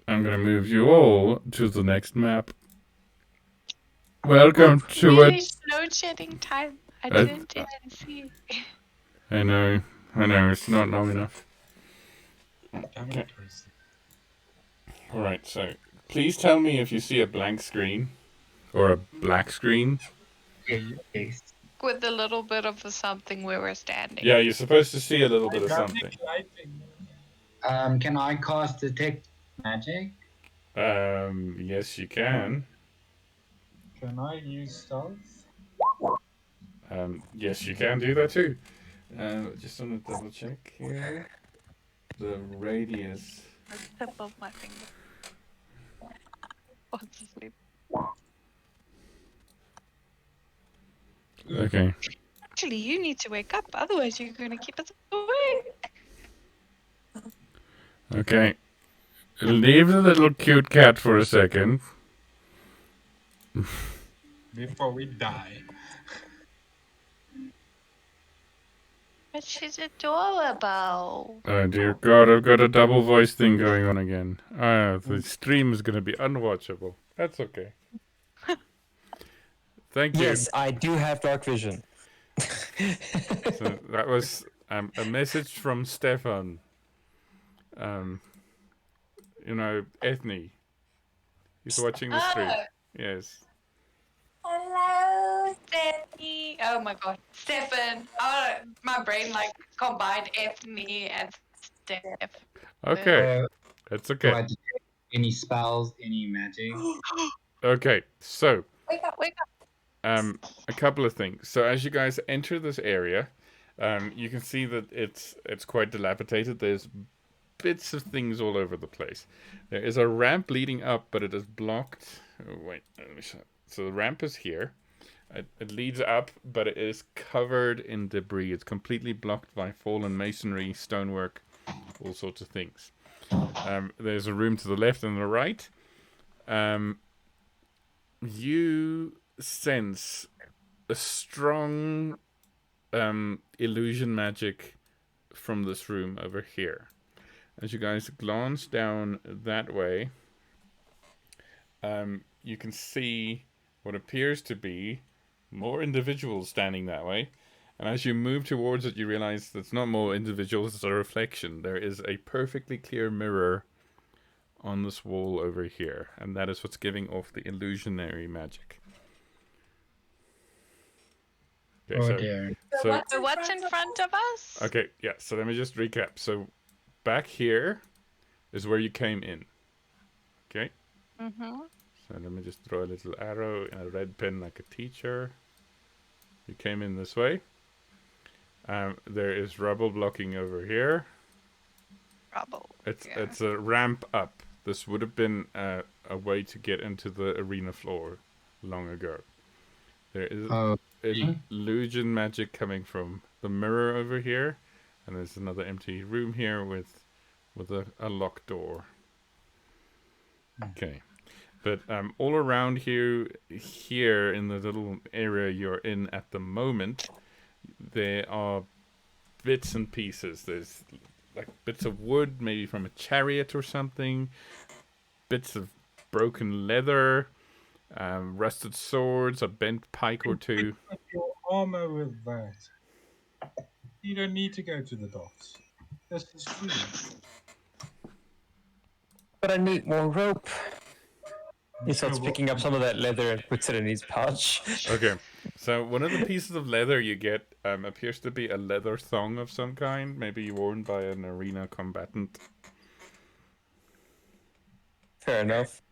gonna move you all to the next map. Welcome to Really it. load shedding time. I Uh, didn't even see. I know, it's not long enough. Damn Okay. it, Tracy. Alright, so please tell me if you see a blank screen or a black screen. Yes. With a little bit of something where we're standing. Yeah, you're supposed to see a little bit of something. Can I cast detect magic? Yes, you can. Can I use stealth? Yes, you can do that too. Just want to double check here. The radius. Tip of my finger. What's asleep? Okay. Actually, you need to wake up, otherwise you're going to keep us awake. Okay. Leave the little cute cat for a second. Before we die. But she's adorable. Oh dear God, I've got a double voice thing going on again. The stream is going to be unwatchable. That's okay. Thank you. Yes, I do have dark vision. So that was a message from Stefan. Ethne. He's watching the stream. Yes. Hello, Stephanie. Oh my god, Stefan. Oh, my brain combined Ethne and Steph. Okay. That's Do okay. I detect any spells, any magic? Okay, so Wake up, wake up. a couple of things. So as you guys enter this area, you can see that it's quite dilapidated. There's bits of things all over the place. There is a ramp leading up, but it is blocked. Oh, wait, let me show. So the ramp is here. It leads up, but it is covered in debris. It's completely blocked by fallen masonry, stonework, all sorts of things. There's a room to the left and the right. You sense a strong illusion magic from this room over here. As you guys glance down that way, you can see what appears to be more individuals standing that way. And as you move towards it, you realize it's not more individuals, it's a reflection. There is a perfectly clear mirror on this wall over here, and that is what's giving off the illusionary magic. Okay, Oh so, dear. so So what's in front of us? okay, yeah. So let me just recap. So back here is where you came in. Okay. Mm-hmm. So let me just throw a little arrow and a red pen like a teacher. You came in this way. There is rubble blocking over here. Rubble. It's a ramp up. This would have been a way to get into the arena floor long ago. There is illusion magic coming from the mirror over here, and there's another empty room here with a locked door. Okay, but all around here in the little area you're in at the moment, there are bits and pieces. There's like bits of wood, maybe from a chariot or something, bits of broken leather, rusted swords, a bent pike or two. Your armor with that. You don't need to go to the docks. This is free. But I need more rope. He starts Sure, picking up some of that leather and puts it in his pouch. Okay, so one of the pieces of leather you get appears to be a leather thong of some kind, maybe worn by an arena combatant. Fair enough.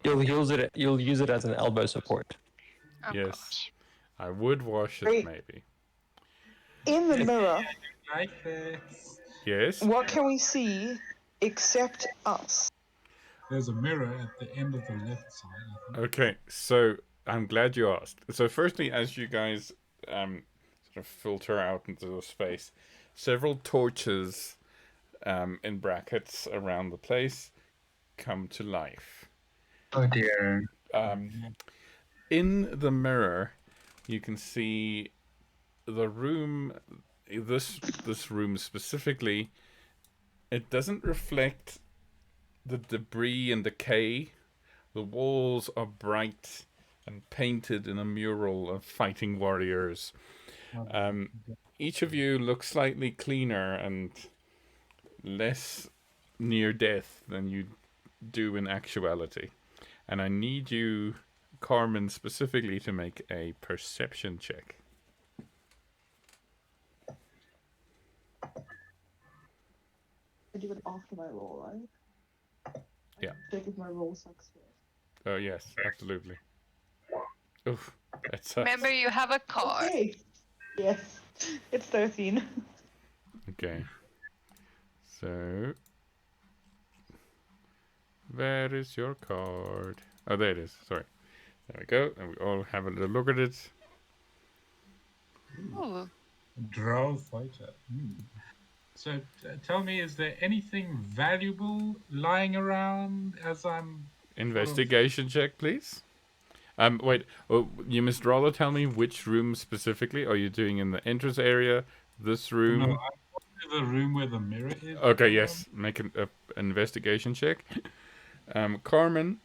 You'll use it as an elbow support. Oh, Yes. gosh. I would wash it, Wait. maybe. In the mirror, like this. Yes? what can we see except us? There's a mirror at the end of the left side, I think. Okay, so I'm glad you asked. So firstly, as you guys sort of filter out into the space, several torches in brackets around the place come to life. Oh dear. In the mirror, you can see the room. This room specifically, it doesn't reflect the debris and decay. The walls are bright and painted in a mural of fighting warriors. Each of you looks slightly cleaner and less near death than you do in actuality. And I need you, Carmen, specifically to make a perception check. I do it after my roll, right? Yeah. Check if my roll sucks first. Oh, yes, absolutely. Oof, that sucks. Remember, you have a card. Okay. Yes, it's 13. Okay. So, where is your card? Oh, there it is. Sorry. There we go. And we all have a little look at it. Ooh. Drow fighter. So tell me, is there anything valuable lying around as I'm... Investigation check, please. Wait. Oh, you must rather tell me which room specifically. Are you doing in the entrance area? This room? No, I'm going to the room where the mirror is. Okay, yes. Make an investigation check. Carmen,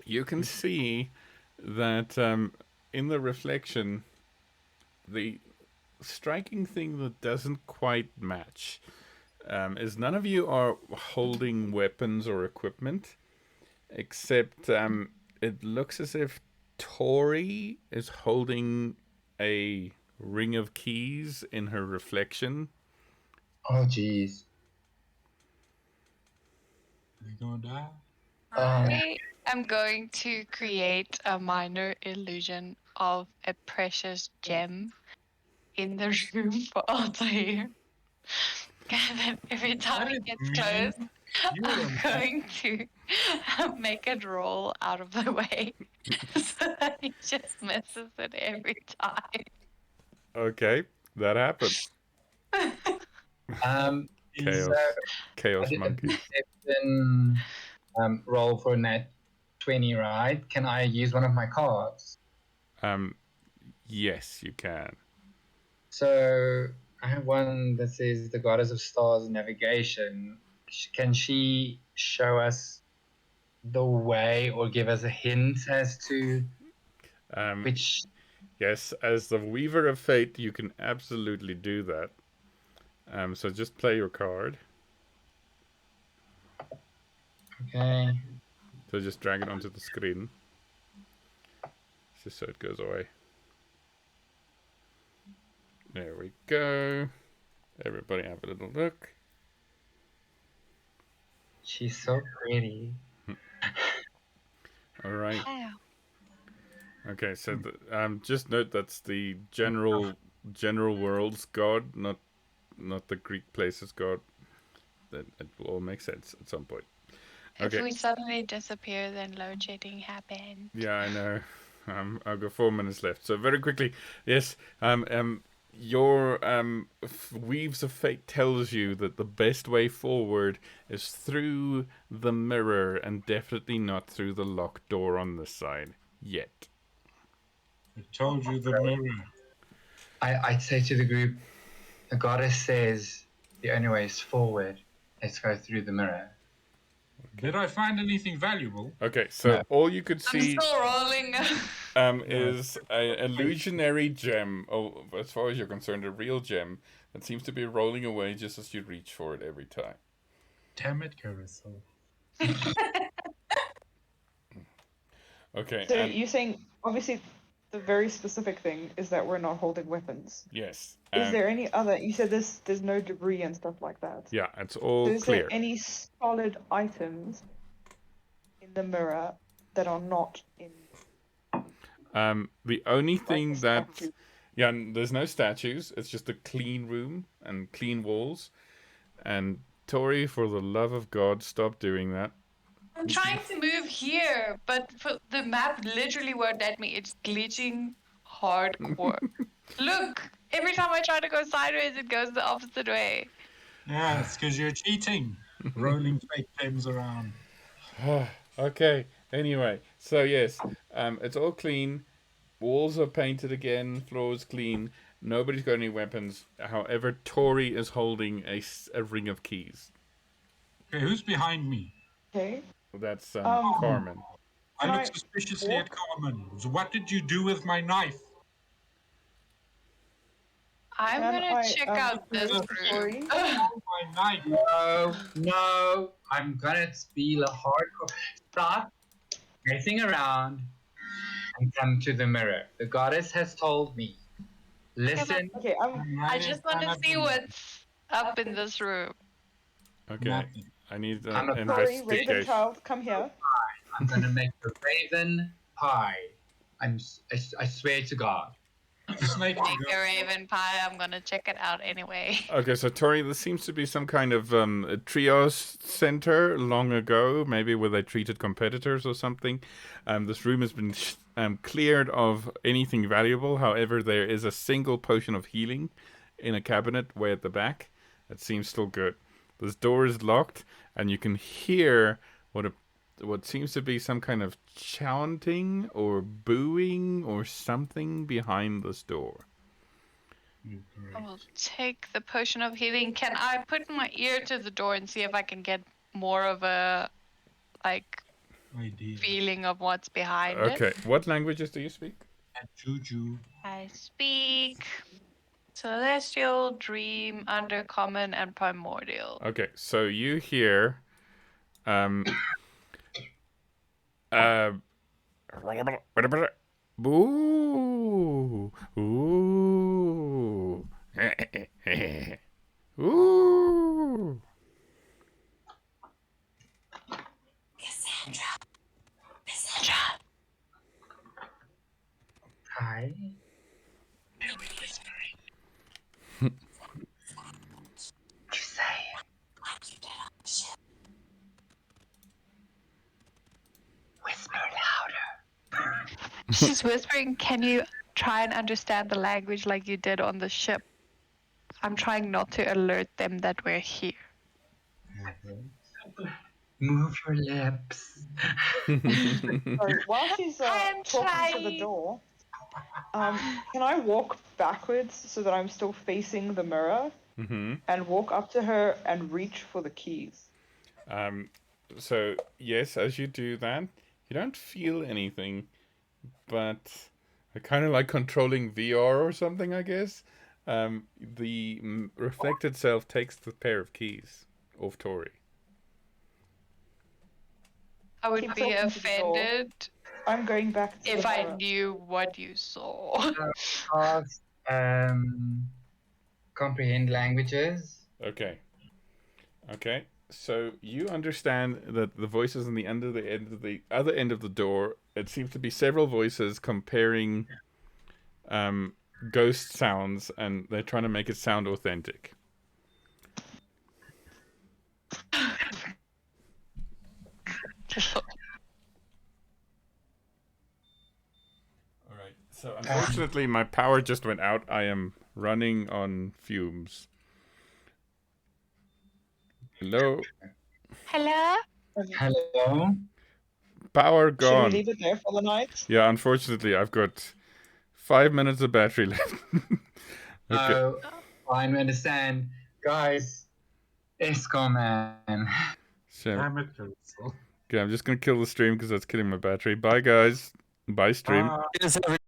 you can see that in the reflection, the striking thing that doesn't quite match is none of you are holding weapons or equipment, except it looks as if Tori is holding a ring of keys in her reflection. Oh jeez. You gonna die? I am going to create a minor illusion of a precious gem in the room for Altair. And then every time That it is gets mean. close, You're I'm a- going to make it roll out of the way. So that he just misses it every time. Okay, that happens. Um, Chaos, so I chaos did a monkey. perception roll for nat 20, right? Can I use one of my cards? Yes, you can. So I have one that says the goddess of stars and navigation. Can she show us the way or give us a hint as to which? Yes, as the Weaver of Fate, you can absolutely do that. So just play your card. Okay. So just drag it onto the screen. Just so it goes away. There we go. Everybody have a little look. She's so pretty. All right. Wow. Okay, so just note that's the general world's god, not the Greek places god. That it will all make sense at some point. If Okay. we suddenly disappear, then load shedding happened. Yeah, I know. I've got 4 minutes left. So very quickly, yes. Your Weaves of Fate tells you that the best way forward is through the mirror, and definitely not through the locked door on this side yet. I told you the mirror. I'd say to the group, the goddess says the only way is forward. Let's go through the mirror. Did I find anything valuable? Okay, so No. all you could I'm see still rolling. is a illusionary gem. Oh, as far as you're concerned, a real gem that seems to be rolling away just as you reach for it every time. Damn it, Carousel. Okay, So and you're saying, obviously, the very specific thing is that we're not holding weapons. yes, Is and there any other? You said there's no debris and stuff like that. yeah, it's So all is clear. there any solid items in the mirror that are not in? The only Like thing a that statue? yeah, there's no statues. It's just a clean room and clean walls. And Tori, for the love of God, stop doing that. I'm trying to move here, but the map literally won't let me. It's glitching hardcore. Look, every time I try to go sideways, it goes the opposite way. Yeah, it's because you're cheating. Rolling fake gems around. Okay. Anyway, so yes, it's all clean. Walls are painted again. Floors clean. Nobody's got any weapons. However, Tori is holding a ring of keys. Okay, who's behind me? Okay. That's Um, Carmen. I Can look I suspiciously walk? at Carmen. So what did you do with my knife? I'm Can gonna I, check out move this to room. Tori? My knife. No, I'm gonna spiel a hardcore. Stop messing around and come to the mirror. The goddess has told me. Listen, Okay, I just want to see what's up in this room. Okay. Nothing. I need I'm a an Tori, Raven investigation. Child, come here. I'm gonna make a raven pie. I swear to God. Snake. Make a raven pie. I'm gonna check it out anyway. Okay, so Tori, this seems to be some kind of a trios center long ago, maybe where they treated competitors or something. This room has been cleared of anything valuable. However, there is a single potion of healing in a cabinet way at the back. That seems still good. This door is locked, and you can hear what seems to be some kind of chanting or booing or something behind this door. I will take the potion of healing. Can I put my ear to the door and see if I can get more of a Idea. feeling of what's behind it? Okay, what languages do you speak? Juju. I speak Celestial, Dream, Undercommon, and Primordial. Okay, so you hear boo, ooh, ooh. Cassandra. Hi. She's whispering, can you try and understand the language like you did on the ship? I'm trying not to alert them that we're here. Move your lips. So while she's I'm talking to the trying. door, can I walk backwards so that I'm still facing the mirror Mm-hmm. and walk up to her and reach for the keys? So yes, as you do that, you don't feel anything, but I kind of like controlling VR or something, I guess. The reflected self takes the pair of keys off Tori. I would Keep be talking to the door. offended I'm going back to if the I mirror. knew what you saw. Cast comprehend languages. Okay. Okay. So you understand that the voices on the end of the other end of the door. It seems to be several voices comparing ghost sounds, and they're trying to make it sound authentic. All right. So unfortunately, my power just went out. I am running on fumes. Hello. Hello? Hello. Power Should we gone. leave it there for the night? Yeah, unfortunately, I've got 5 minutes of battery left. Okay. Oh, fine, we understand. Guys, Escom man. So, Damn it, Crystal. okay, I'm just gonna kill the stream because that's killing my battery. Bye, guys. Bye, stream. Ah. Cheers, everyone.